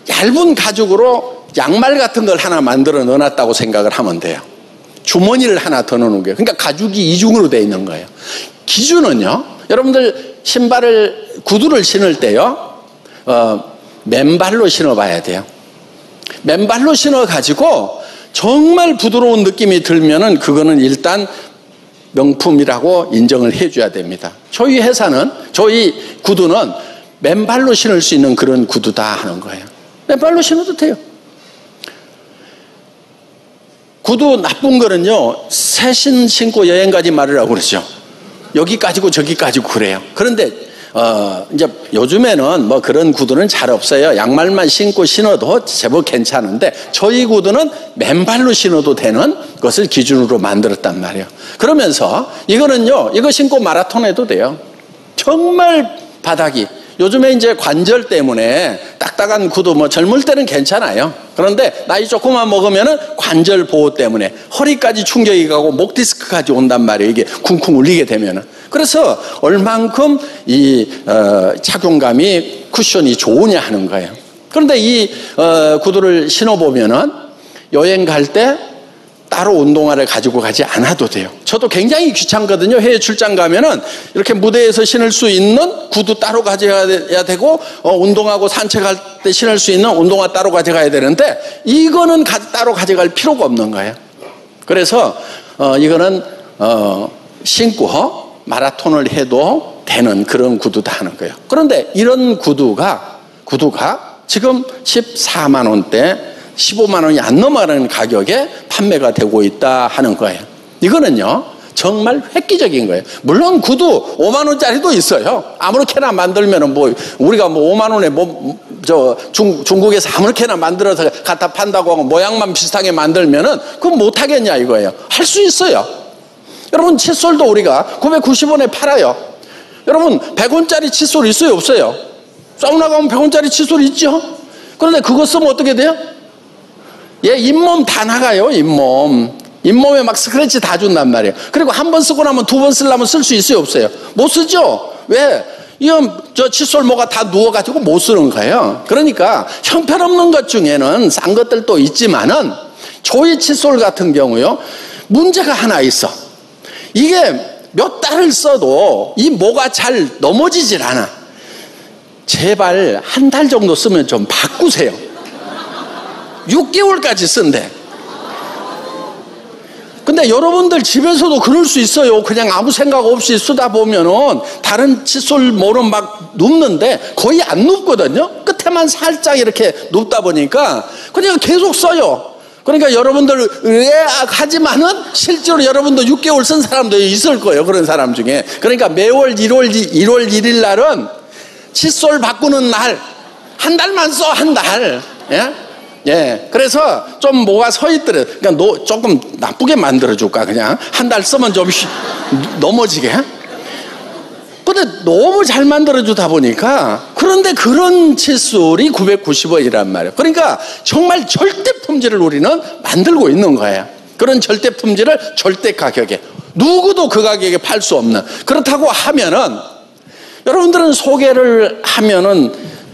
얇은 가죽으로 양말 같은 걸 하나 만들어 넣어놨다고 생각을 하면 돼요. 주머니를 하나 더 넣는 거예요. 그러니까 가죽이 이중으로 되어 있는 거예요. 기준은요, 여러분들 구두를 신을 때요, 맨발로 신어봐야 돼요. 맨발로 신어가지고 정말 부드러운 느낌이 들면은 그거는 일단 명품이라고 인정을 해줘야 됩니다. 저희 회사는, 저희 구두는 맨발로 신을 수 있는 그런 구두다 하는 거예요. 맨발로 신어도 돼요. 구두 나쁜 거는요, 새신 신고 여행 가지 말으라고 그러죠. 여기까지고 저기까지고 그래요. 그런데 이제 요즘에는 뭐 그런 구두는 잘 없어요. 양말만 신고 신어도 제법 괜찮은데 저희 구두는 맨발로 신어도 되는 것을 기준으로 만들었단 말이에요. 그러면서 이거는요, 이거 신고 마라톤 해도 돼요. 정말 바닥이, 요즘에 이제 관절 때문에 딱딱한 구두 뭐 젊을 때는 괜찮아요. 그런데 나이 조금만 먹으면은 관절 보호 때문에 허리까지 충격이 가고 목 디스크까지 온단 말이에요. 이게 쿵쿵 울리게 되면은. 그래서 얼만큼 이 착용감이, 쿠션이 좋으냐 하는 거예요. 그런데 이 구두를 신어보면은 여행 갈 때 따로 운동화를 가지고 가지 않아도 돼요. 저도 굉장히 귀찮거든요. 해외 출장 가면은 이렇게 무대에서 신을 수 있는 구두 따로 가져가야 되고, 운동하고 산책할 때 신을 수 있는 운동화 따로 가져가야 되는데 이거는 따로 가져갈 필요가 없는 거예요. 그래서 이거는 신고 마라톤을 해도 되는 그런 구두다 하는 거예요. 그런데 이런 구두가 지금 14만 원대, 15만 원이 안 넘어가는 가격에 판매가 되고 있다 하는 거예요. 이거는요, 정말 획기적인 거예요. 물론 구두 5만 원짜리도 있어요. 아무렇게나 만들면은 뭐 우리가 뭐 5만 원에 중국에서 아무렇게나 만들어서 갖다 판다고 하고 모양만 비슷하게 만들면은 그건 못 하겠냐 이거예요. 할 수 있어요. 여러분, 칫솔도 우리가 990원에 팔아요. 여러분, 100원짜리 칫솔 있어요, 없어요? 사우나 가면 100원짜리 칫솔 있죠? 그런데 그거 쓰면 어떻게 돼요? 예, 잇몸 다 나가요, 잇몸. 잇몸에 막 스크래치 다 준단 말이에요. 그리고 한 번 쓰고 나면 두 번 쓰려면 쓸 수 있어요, 없어요? 못 쓰죠? 왜? 이건 저 칫솔 모가 다 누워가지고 못 쓰는 거예요. 그러니까 형편없는 것 중에는 싼 것들도 있지만은 조이 칫솔 같은 경우요, 문제가 하나 있어. 이게 몇 달을 써도 이 모가 잘 넘어지질 않아. 제발 한 달 정도 쓰면 좀 바꾸세요. 6개월까지 쓴대. 근데 여러분들 집에서도 그럴 수 있어요. 그냥 아무 생각 없이 쓰다 보면은 다른 칫솔 모는 막 눕는데 거의 안 눕거든요. 끝에만 살짝 이렇게 눕다 보니까 그냥 계속 써요. 그러니까 여러분들 하지만은 실제로 여러분도 6개월 쓴 사람도 있을 거예요. 그런 사람 중에. 그러니까 매월 1월 1일 날은 칫솔 바꾸는 날, 한 달만 써, 한 달. 예? 예. 그래서 좀 뭐가 서 있더래. 그러니까 조금 나쁘게 만들어줄까, 그냥. 한 달 쓰면 좀 넘어지게. 근데 너무 잘 만들어주다 보니까, 그런데 그런 칫솔이 990원이란 말이에요. 그러니까 정말 절대 품질을 우리는 만들고 있는 거예요. 그런 절대 품질을 절대 가격에. 누구도 그 가격에 팔 수 없는. 그렇다고 하면은, 여러분들은 소개를 하면은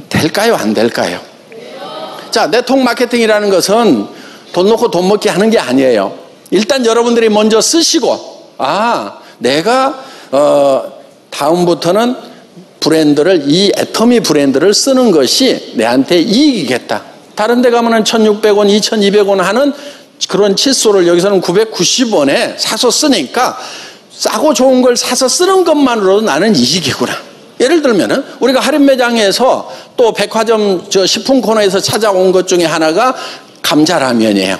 될까요? 안 될까요? 자, 네트워크 마케팅이라는 것은 돈 놓고 돈 먹기 하는 게 아니에요. 일단 여러분들이 먼저 쓰시고, 내가 다음부터는 브랜드를, 이 애터미 브랜드를 쓰는 것이 내한테 이익이겠다. 다른 데 가면은 1,600원, 2,200원 하는 그런 칫솔을 여기서는 990원에 사서 쓰니까 싸고 좋은 걸 사서 쓰는 것만으로도 나는 이익이구나. 예를 들면은 우리가 할인 매장에서 또 백화점 저 식품 코너에서 찾아온 것 중에 하나가 감자라면이에요.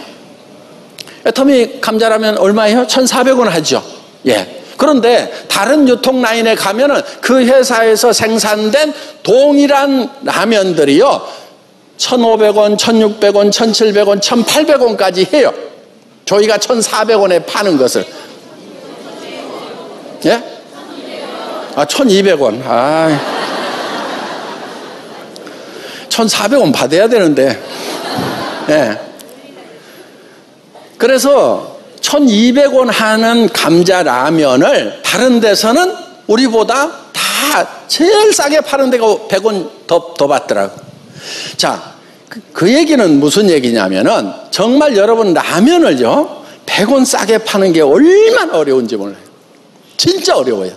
애터미 감자라면 얼마예요? 1,400원 하죠. 예. 그런데 다른 유통 라인에 가면은 그 회사에서 생산된 동일한 라면들이요, 1,500원, 1,600원, 1,700원, 1,800원까지 해요. 저희가 1,400원에 파는 것을. 예? 1,200원. 1,400원 받아야 되는데. 예. 그래서 1,200원 하는 감자 라면을 다른 데서는 우리보다 다 제일 싸게 파는 데가 100원 더 받더라고. 자, 그 얘기는 무슨 얘기냐면은 정말 여러분 라면을요, 100원 싸게 파는 게 얼마나 어려운지 몰라요. 진짜 어려워요.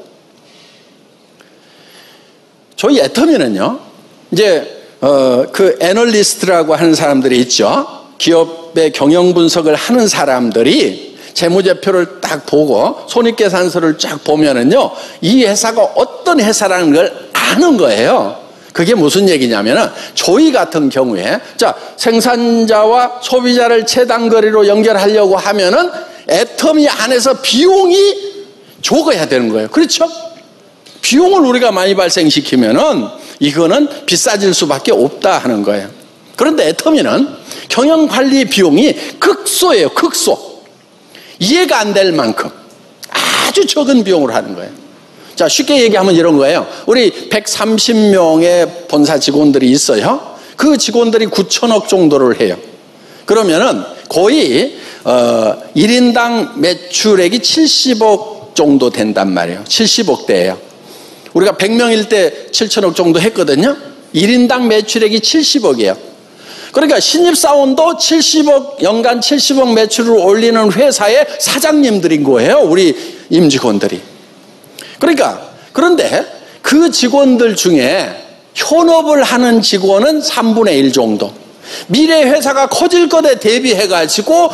저희 애터미는요, 이제 그 애널리스트라고 하는 사람들이 있죠. 기업의 경영 분석을 하는 사람들이 재무제표를 딱 보고 손익계산서를 쫙 보면은요, 이 회사가 어떤 회사라는 걸 아는 거예요. 그게 무슨 얘기냐면은 저희 같은 경우에, 자, 생산자와 소비자를 최단거리로 연결하려고 하면은 애터미 안에서 비용이 적어야 되는 거예요. 그렇죠? 비용을 우리가 많이 발생시키면은 이거는 비싸질 수밖에 없다 하는 거예요. 그런데 애터미는 경영관리 비용이 극소예요. 극소. 이해가 안 될 만큼 아주 적은 비용으로 하는 거예요. 자, 쉽게 얘기하면 이런 거예요. 우리 130명의 본사 직원들이 있어요. 그 직원들이 9천억 정도를 해요. 그러면은 거의 1인당 매출액이 70억 정도 된단 말이에요. 70억대예요. 우리가 100명일 때 7천억 정도 했거든요. 1인당 매출액이 70억이에요. 그러니까 신입사원도 70억, 연간 70억 매출을 올리는 회사의 사장님들인 거예요. 우리 임직원들이. 그러니까, 그런데 그 직원들 중에 현업을 하는 직원은 3분의 1 정도. 미래 회사가 커질 것에 대비해가지고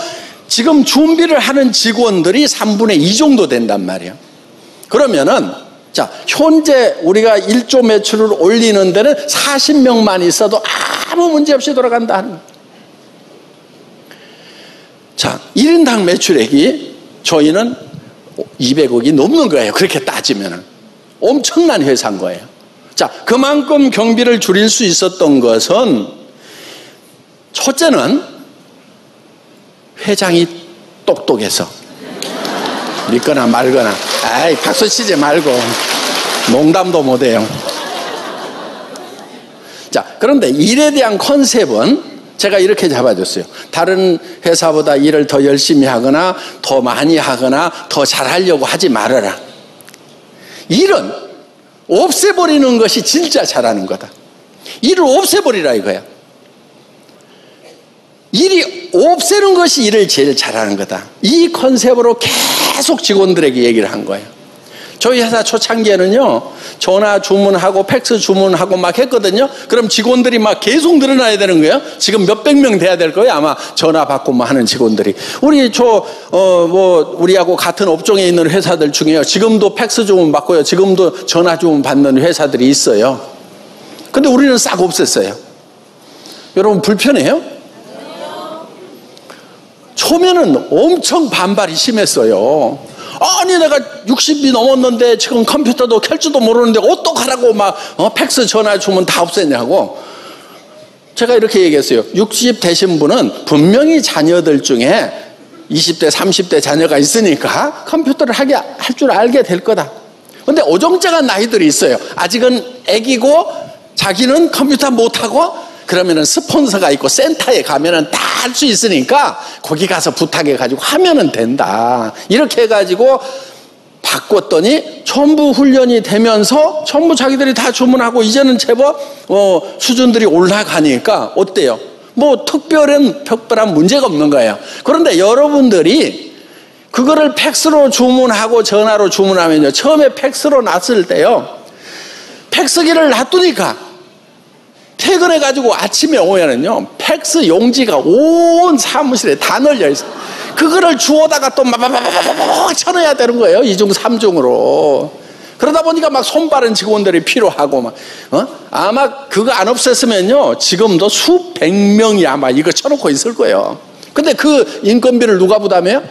지금 준비를 하는 직원들이 3분의 2 정도 된단 말이에요. 그러면은, 자, 현재 우리가 1조 매출을 올리는 데는 40명만 있어도 아무 문제 없이 돌아간다 하는 거예요. 자, 1인당 매출액이 저희는 200억이 넘는 거예요. 그렇게 따지면은. 엄청난 회사인 거예요. 자, 그만큼 경비를 줄일 수 있었던 것은, 첫째는 회장이 똑똑해서. 믿거나 말거나. 아이, 박수 치지 말고. 농담도 못해요. 자, 그런데 일에 대한 컨셉은 제가 이렇게 잡아줬어요. 다른 회사보다 일을 더 열심히 하거나 더 많이 하거나 더 잘하려고 하지 말아라. 일은 없애버리는 것이 진짜 잘하는 거다. 일을 없애버리라 이거야. 일이 없애는 것이 일을 제일 잘하는 거다. 이 컨셉으로 계속 직원들에게 얘기를 한 거예요. 저희 회사 초창기에는요, 전화 주문하고 팩스 주문하고 막 했거든요. 그럼 직원들이 막 계속 늘어나야 되는 거예요. 지금 몇백 명 돼야 될 거예요. 아마 전화 받고 막 하는 직원들이. 우리하고 같은 업종에 있는 회사들 중에요. 지금도 팩스 주문 받고요. 지금도 전화 주문 받는 회사들이 있어요. 근데 우리는 싹 없앴어요. 여러분 불편해요? 초면은 엄청 반발이 심했어요. 아니 내가 60이 넘었는데 지금 컴퓨터도 켤 줄도 모르는데 어떡하라고 막 팩스 전화 주문 다 없앴냐고. 제가 이렇게 얘기했어요. 60 되신 분은 분명히 자녀들 중에 20대 30대 자녀가 있으니까 컴퓨터를 할 줄 알게 될 거다. 근데 어정쩡한 나이들이 있어요. 아직은 애기고 자기는 컴퓨터 못하고, 그러면은 스폰서가 있고 센터에 가면은 다 할 수 있으니까 거기 가서 부탁해가지고 하면은 된다. 이렇게 해가지고 바꿨더니 전부 훈련이 되면서 전부 자기들이 다 주문하고 이제는 제법 수준들이 올라가니까 어때요? 뭐 특별한 문제가 없는 거예요. 그런데 여러분들이 그거를 팩스로 주문하고 전화로 주문하면요, 처음에 팩스로 놨을 때요, 팩스기를 놔두니까 퇴근해가지고 아침에 오면은요, 팩스 용지가 온 사무실에 다 널려 있어요. 그거를 주워다가 또 막 쳐넣어야 되는 거예요. 2중 3중으로. 그러다 보니까 막 손빠른 직원들이 필요하고 막, 아마 그거 안 없앴으면요, 지금도 수백 명이 아마 이거 쳐놓고 있을 거예요. 근데 그 인건비를 누가 부담해요?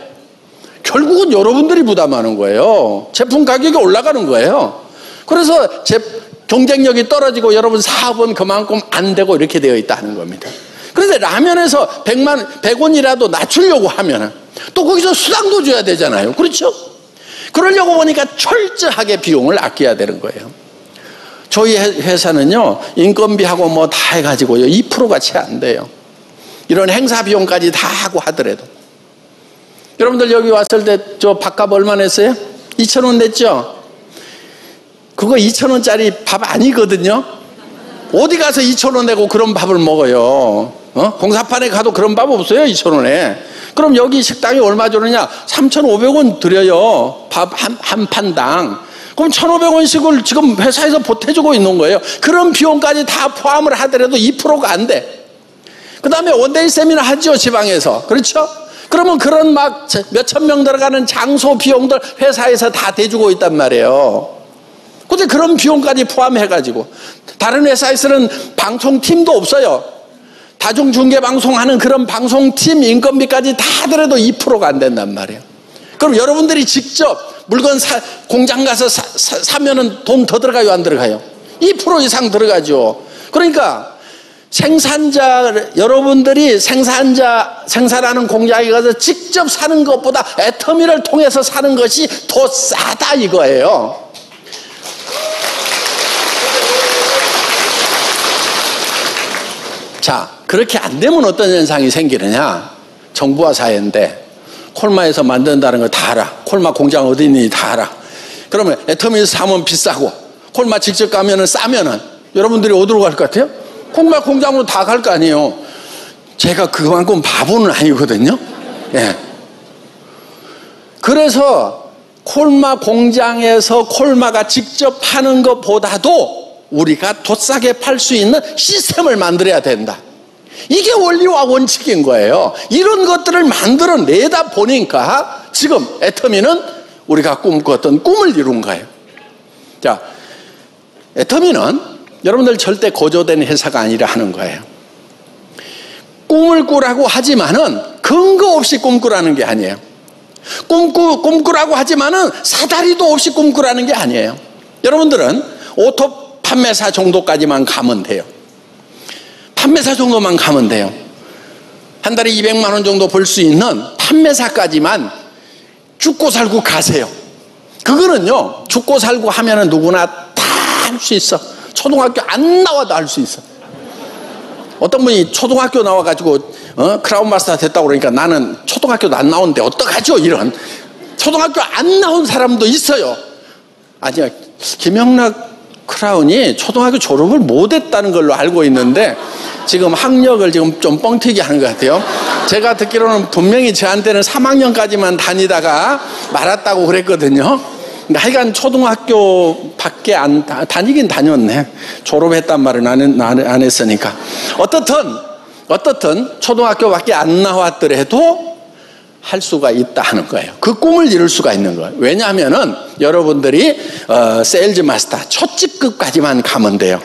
결국은 여러분들이 부담하는 거예요. 제품 가격이 올라가는 거예요. 그래서 경쟁력이 떨어지고 여러분 사업은 그만큼 안 되고 이렇게 되어 있다는 겁니다. 그런데 라면에서 100원이라도 낮추려고 하면은 또 거기서 수당도 줘야 되잖아요. 그렇죠? 그러려고 보니까 철저하게 비용을 아껴야 되는 거예요. 저희 회사는요, 인건비하고 뭐 다 해가지고요, 2%가 채 안 돼요. 이런 행사 비용까지 다 하고 하더라도. 여러분들 여기 왔을 때 저 밥값 얼마 냈어요? 2,000원 냈죠? 그거 2,000원짜리 밥 아니거든요. 어디 가서 2,000원 내고 그런 밥을 먹어요? 공사판에 가도 그런 밥 없어요, 2,000원에. 그럼 여기 식당이 얼마 주느냐? 3,500원 드려요, 밥 한 판당. 그럼 1,500원씩을 지금 회사에서 보태주고 있는 거예요. 그런 비용까지 다 포함을 하더라도 2%가 안 돼. 그 다음에 원데이 세미나 하죠, 지방에서. 그렇죠? 그러면 그런 막 몇천 명 들어가는 장소 비용들 회사에서 다 대주고 있단 말이에요. 근데 그런 비용까지 포함해가지고, 다른 회사에서는 방송팀도 없어요. 다중중계방송하는 그런 방송팀 인건비까지 다 하더라도 2%가 안 된단 말이에요. 그럼 여러분들이 직접 물건 공장 가서 사면은 돈 더 들어가요, 안 들어가요? 2% 이상 들어가죠. 그러니까 여러분들이 생산하는 공장에 가서 직접 사는 것보다 애터미를 통해서 사는 것이 더 싸다 이거예요. 자, 그렇게 안 되면 어떤 현상이 생기느냐? 정부와 사회인데 콜마에서 만든다는 거 다 알아. 콜마 공장 어디 있는지 다 알아. 그러면 애터미에서 사면 비싸고 콜마 직접 가면은 싸면은 여러분들이 어디로 갈 것 같아요? 콜마 공장으로 다 갈 거 아니에요. 제가 그만큼 바보는 아니거든요. 예. 그래서 콜마 공장에서 콜마가 직접 파는 것보다도 우리가 더 싸게 팔 수 있는 시스템을 만들어야 된다. 이게 원리와 원칙인 거예요. 이런 것들을 만들어내다 보니까 지금 애터미는 우리가 꿈꿨던 꿈을 이룬 거예요. 자, 애터미는 여러분들 절대 고조된 회사가 아니라 하는 거예요. 꿈을 꾸라고 하지만은 근거 없이 꿈꾸라는 게 아니에요. 꿈꾸라고 하지만은 사다리도 없이 꿈꾸라는 게 아니에요. 여러분들은 오토 판매사 정도까지만 가면 돼요. 판매사 정도만 가면 돼요. 한 달에 200만 원 정도 벌 수 있는 판매사까지만 죽고 살고 가세요. 그거는요, 죽고 살고 하면은 누구나 다 할 수 있어. 초등학교 안 나와도 할 수 있어. 어떤 분이 초등학교 나와가지고 크라운 마스터 됐다고 그러니까 나는 초등학교도 안 나오는데 어떡하죠? 이런 초등학교 안 나온 사람도 있어요. 아니요, 김영락 크라운이 초등학교 졸업을 못했다는 걸로 알고 있는데 지금 학력을 지금 좀 뻥튀기 하는 것 같아요. 제가 듣기로는 분명히 저한테는 3학년까지만 다니다가 말았다고 그랬거든요. 근데 하여간 초등학교 밖에 안 다니긴 다녔네. 졸업했단 말은 안 했으니까. 어떻든 초등학교 밖에 안 나왔더라도 할 수가 있다 하는 거예요. 그 꿈을 이룰 수가 있는 거예요. 왜냐하면은 여러분들이 세일즈 마스터 첫 직급까지만 가면 돼요.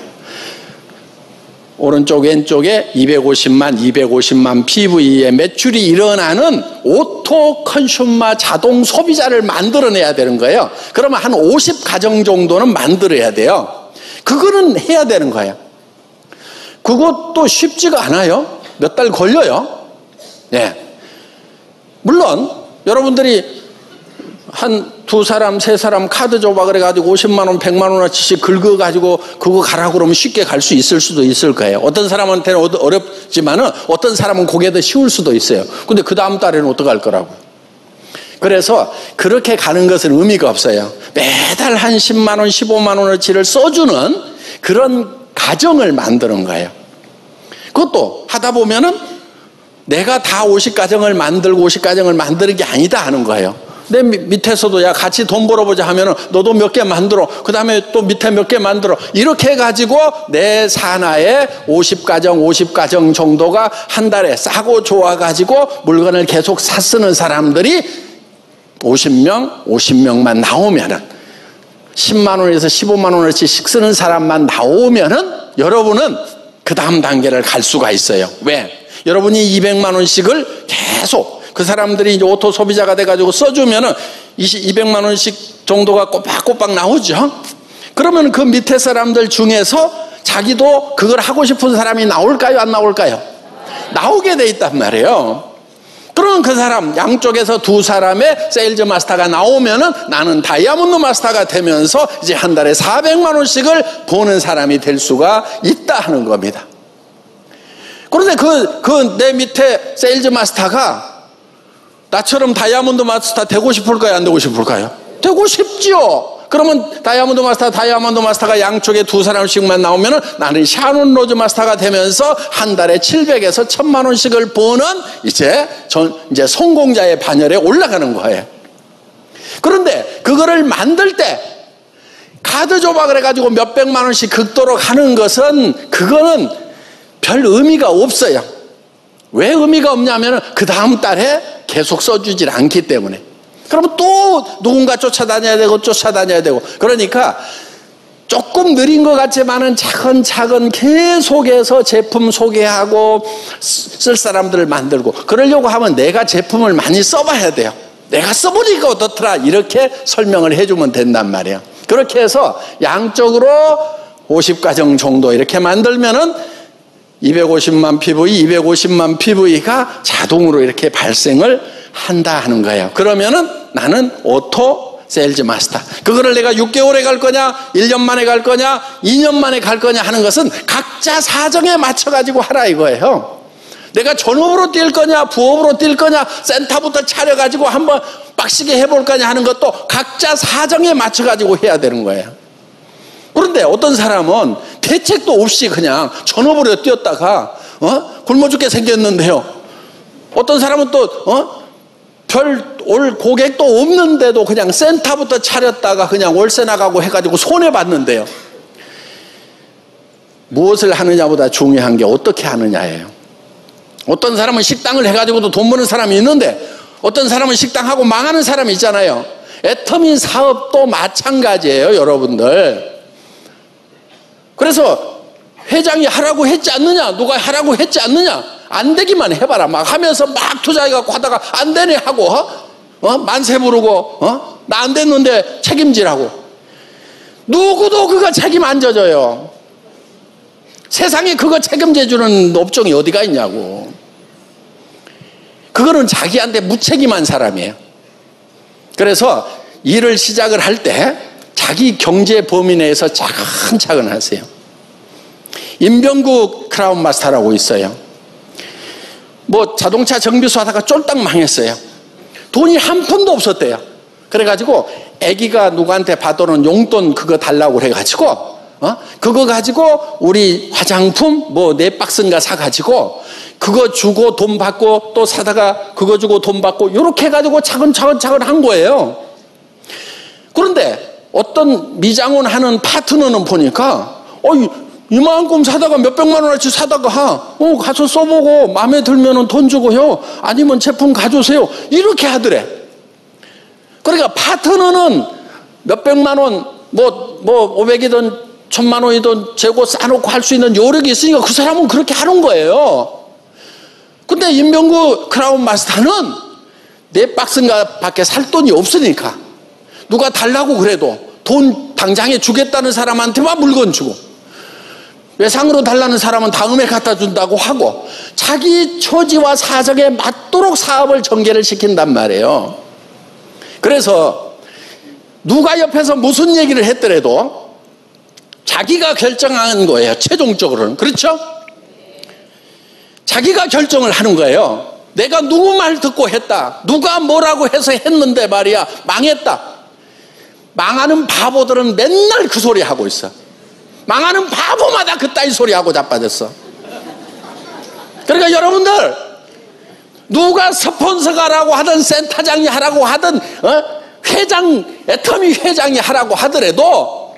오른쪽 왼쪽에 250만 PV의 매출이 일어나는 오토 컨슈머 자동 소비자를 만들어내야 되는 거예요. 그러면 한 50가정 정도는 만들어야 돼요. 그거는 해야 되는 거예요. 그것도 쉽지가 않아요. 몇 달 걸려요. 네. 물론 여러분들이 한 두 사람, 세 사람 카드 줘봐 그래가지고 50만 원, 100만 원어치씩 긁어가지고 그거 가라고 그러면 쉽게 갈 수 있을 수도 있을 거예요. 어떤 사람한테는 어렵지만은 어떤 사람은 그게 더 쉬울 수도 있어요. 근데 그 다음 달에는 어떡할 거라고. 그래서 그렇게 가는 것은 의미가 없어요. 매달 한 10만 원, 15만 원어치를 써주는 그런 가정을 만드는 거예요. 그것도 하다 보면은 내가 다 50가정을 만들고 50가정을 만드는 게 아니다 하는 거예요. 내 밑에서도 야 같이 돈 벌어보자 하면은 너도 몇 개 만들어. 그 다음에 또 밑에 몇 개 만들어. 이렇게 해가지고 내 산하에 50가정 정도가 한 달에 싸고 좋아가지고 물건을 계속 사쓰는 사람들이 50명만 나오면은 10만 원에서 15만 원어치씩 쓰는 사람만 나오면은 여러분은 그 다음 단계를 갈 수가 있어요. 왜? 여러분이 200만 원씩을 계속 그 사람들이 이제 오토 소비자가 돼가지고 써주면은 200만 원씩 정도가 꼬박꼬박 나오죠. 그러면 그 밑에 사람들 중에서 자기도 그걸 하고 싶은 사람이 나올까요? 안 나올까요? 나오게 돼 있단 말이에요. 그러면 그 사람 양쪽에서 두 사람의 세일즈 마스터가 나오면은 나는 다이아몬드 마스터가 되면서 이제 한 달에 400만 원씩을 버는 사람이 될 수가 있다 하는 겁니다. 그런데 내 밑에 세일즈 마스터가 나처럼 다이아몬드 마스터 되고 싶을까요? 안 되고 싶을까요? 되고 싶죠. 그러면 다이아몬드 마스터가 양쪽에 두 사람씩만 나오면은 나는 샤론 로즈 마스터가 되면서 한 달에 700에서 1000만 원씩을 버는 이제 성공자의 반열에 올라가는 거예요. 그런데 그거를 만들 때 카드 줘봐 그래가지고 몇백만 원씩 긁도록 하는 것은 그거는 별 의미가 없어요. 왜 의미가 없냐면 그 다음 달에 계속 써주질 않기 때문에. 그러면 또 누군가 쫓아다녀야 되고 그러니까 조금 느린 것 같지만은 차근차근 계속해서 제품 소개하고 쓸 사람들을 만들고 그러려고 하면 내가 제품을 많이 써봐야 돼요. 내가 써보니까 어떻더라 이렇게 설명을 해주면 된단 말이에요. 그렇게 해서 양쪽으로 50가정 정도 이렇게 만들면은 250만 PV가 자동으로 이렇게 발생을 한다 하는 거예요. 그러면은 나는 오토 세일즈 마스터. 그거를 내가 6개월에 갈 거냐, 1년 만에 갈 거냐, 2년 만에 갈 거냐 하는 것은 각자 사정에 맞춰가지고 하라 이거예요. 내가 전업으로 뛸 거냐, 부업으로 뛸 거냐, 센터부터 차려가지고 한번 빡시게 해볼 거냐 하는 것도 각자 사정에 맞춰가지고 해야 되는 거예요. 그런데 어떤 사람은 대책도 없이 그냥 전업으로 뛰었다가 굶어 죽게 생겼는데요. 어떤 사람은 또 별 올 고객도 없는데도 그냥 센터부터 차렸다가 그냥 월세 나가고 해가지고 손해봤는데요. 무엇을 하느냐보다 중요한 게 어떻게 하느냐예요. 어떤 사람은 식당을 해가지고도 돈 버는 사람이 있는데 어떤 사람은 식당하고 망하는 사람이 있잖아요. 애터미 사업도 마찬가지예요, 여러분들. 그래서 회장이 하라고 했지 않느냐, 누가 하라고 했지 않느냐, 안 되기만 해봐라 막 하면서 막 투자해갖고 하다가 안 되네 하고 만세 부르고 나 안 됐는데 책임지라고. 누구도 그거 책임 안 져줘요. 세상에 그거 책임져주는 업종이 어디가 있냐고. 그거는 자기한테 무책임한 사람이에요. 그래서 일을 시작을 할 때 자기 경제 범위 내에서 차근차근 하세요. 임병구 크라운 마스터라고 있어요. 뭐 자동차 정비소 하다가 쫄딱 망했어요. 돈이 한 푼도 없었대요. 그래가지고 아기가 누구한테 받아놓은 용돈 그거 달라고 해가지고 그거 가지고 우리 화장품 뭐 4박스인가 사가지고 그거 주고 돈 받고 또 사다가 그거 주고 돈 받고 이렇게 해가지고 차근차근 한 거예요. 그런데 어떤 미장원 하는 파트너는 보니까 이만큼 사다가 몇백만 원어치 사다가 가서 써보고 마음에 들면 돈 주고요, 아니면 제품 가져오세요, 이렇게 하더래. 그러니까 파트너는 몇백만 원, 뭐 500이든 1000만 원이든 재고 싸놓고 할 수 있는 요력이 있으니까 그 사람은 그렇게 하는 거예요. 근데 임병구 크라운 마스터는 4박스인가 밖에 살 돈이 없으니까 누가 달라고 그래도 돈 당장에 주겠다는 사람한테만 물건 주고 외상으로 달라는 사람은 다음에 갖다 준다고 하고 자기 처지와 사정에 맞도록 사업을 전개를 시킨단 말이에요. 그래서 누가 옆에서 무슨 얘기를 했더라도 자기가 결정하는 거예요. 최종적으로는. 그렇죠? 자기가 결정을 하는 거예요. 내가 누구 말 듣고 했다, 누가 뭐라고 해서 했는데 말이야 망했다. 망하는 바보들은 맨날 그 소리 하고 있어. 망하는 바보마다 그따위 소리 하고 자빠졌어. 그러니까 여러분들, 누가 스폰서가라고 하든 센터장이 하라고 하든 회장, 애터미 회장이 하라고 하더라도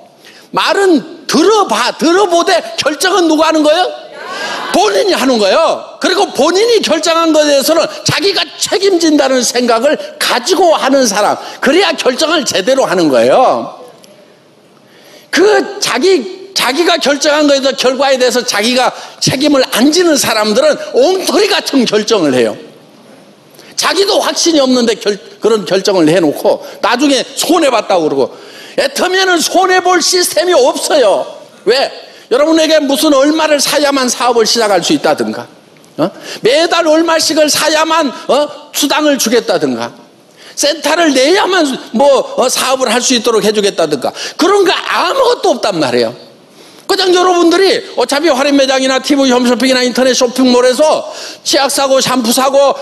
말은 들어보되 결정은 누가 하는 거예요? 본인이 하는 거예요. 그리고 본인이 결정한 것에 대해서는 자기가 책임진다는 생각을 가지고 하는 사람, 그래야 결정을 제대로 하는 거예요. 그 자기가 결정한 것에 대해서 결과에 대해서 자기가 책임을 안 지는 사람들은 엉터리 같은 결정을 해요. 자기도 확신이 없는데 그런 결정을 해놓고 나중에 손해봤다고 그러고. 애터미에는 손해볼 시스템이 없어요. 왜? 여러분에게 무슨 얼마를 사야만 사업을 시작할 수 있다든가, 매달 얼마씩을 사야만 수당을 주겠다든가, 센터를 내야만 사업을 할 수 있도록 해주겠다든가, 그런 거 아무것도 없단 말이에요. 그냥 여러분들이 어차피 할인매장이나 TV 홈쇼핑이나 인터넷 쇼핑몰에서 치약 사고 샴푸 사고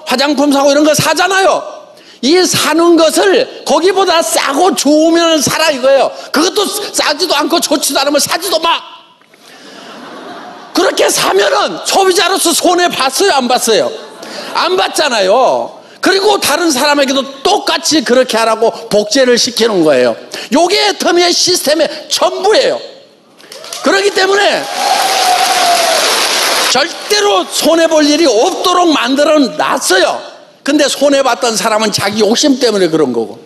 화장품 사고 이런 거 사잖아요. 이 사는 것을 거기보다 싸고 좋으면 사라 이거예요. 그것도 싸지도 않고 좋지도 않으면 사지도 마. 그렇게 사면은 소비자로서 손해 봤어요, 안 봤어요? 안 봤잖아요. 그리고 다른 사람에게도 똑같이 그렇게 하라고 복제를 시키는 거예요. 요게 애터미의 시스템의 전부예요. 그렇기 때문에 절대로 손해볼 일이 없도록 만들어 놨어요. 근데 손해봤던 사람은 자기 욕심 때문에 그런 거고,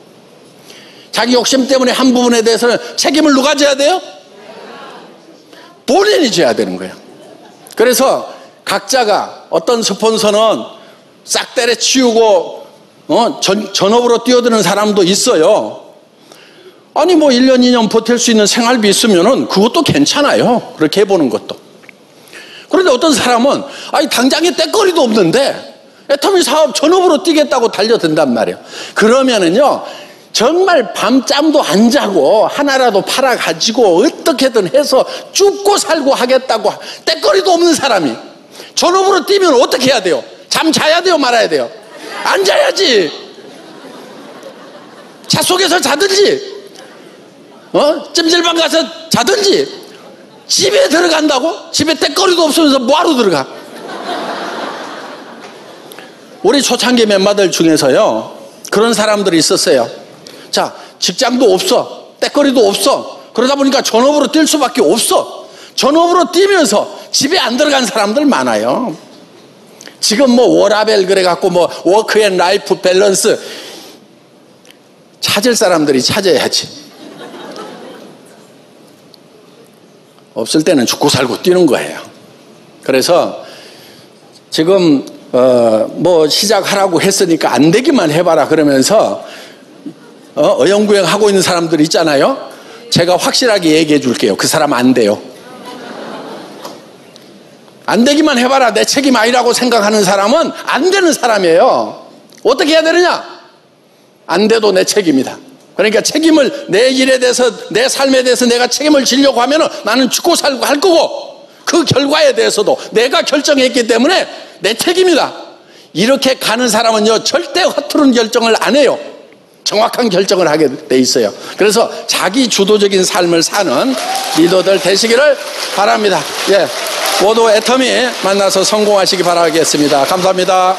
자기 욕심 때문에 한 부분에 대해서는 책임을 누가 져야 돼요? 본인이 져야 되는 거예요. 그래서 각자가, 어떤 스폰서는 싹 때려치우고 전업으로 뛰어드는 사람도 있어요. 아니 1년 2년 버틸 수 있는 생활비 있으면은 그것도 괜찮아요. 그렇게 해보는 것도. 그런데 어떤 사람은 당장에 떼거리도 없는데 애터미 사업 전업으로 뛰겠다고 달려든단 말이에요. 그러면은요, 정말 밤잠도 안 자고 하나라도 팔아가지고 어떻게든 해서 죽고 살고 하겠다고, 떼거리도 없는 사람이 전업으로 뛰면 어떻게 해야 돼요? 잠 자야 돼요, 말아야 돼요? 안 자야지. 차 속에서 자든지 찜질방 가서 자든지. 집에 들어간다고? 집에 떼거리도 없으면서 뭐하러 들어가? 우리 초창기 멤버들 중에서요, 그런 사람들이 있었어요. 자, 직장도 없어, 떼거리도 없어. 그러다 보니까 전업으로 뛸 수밖에 없어. 전업으로 뛰면서 집에 안 들어간 사람들 많아요. 지금 워라벨 그래갖고 워크 앤 라이프 밸런스 찾을 사람들이 찾아야지. 없을 때는 죽고 살고 뛰는 거예요. 그래서 지금 시작하라고 했으니까 안 되기만 해봐라 그러면서 어영부영 하고 있는 사람들 있잖아요. 제가 확실하게 얘기해 줄게요. 그 사람 안 돼요. 안 되기만 해봐라, 내 책임 아니라고 생각하는 사람은 안 되는 사람이에요. 어떻게 해야 되느냐? 안 돼도 내 책임이다. 그러니까 책임을, 내 일에 대해서, 내 삶에 대해서 내가 책임을 지려고 하면은 나는 죽고 살고 할 거고, 그 결과에 대해서도 내가 결정했기 때문에 내 책임이다. 이렇게 가는 사람은요, 절대 허투른 결정을 안 해요. 정확한 결정을 하게 돼 있어요. 그래서 자기 주도적인 삶을 사는 리더들 되시기를 바랍니다. 예, 모두 애터미 만나서 성공하시기 바라겠습니다. 감사합니다.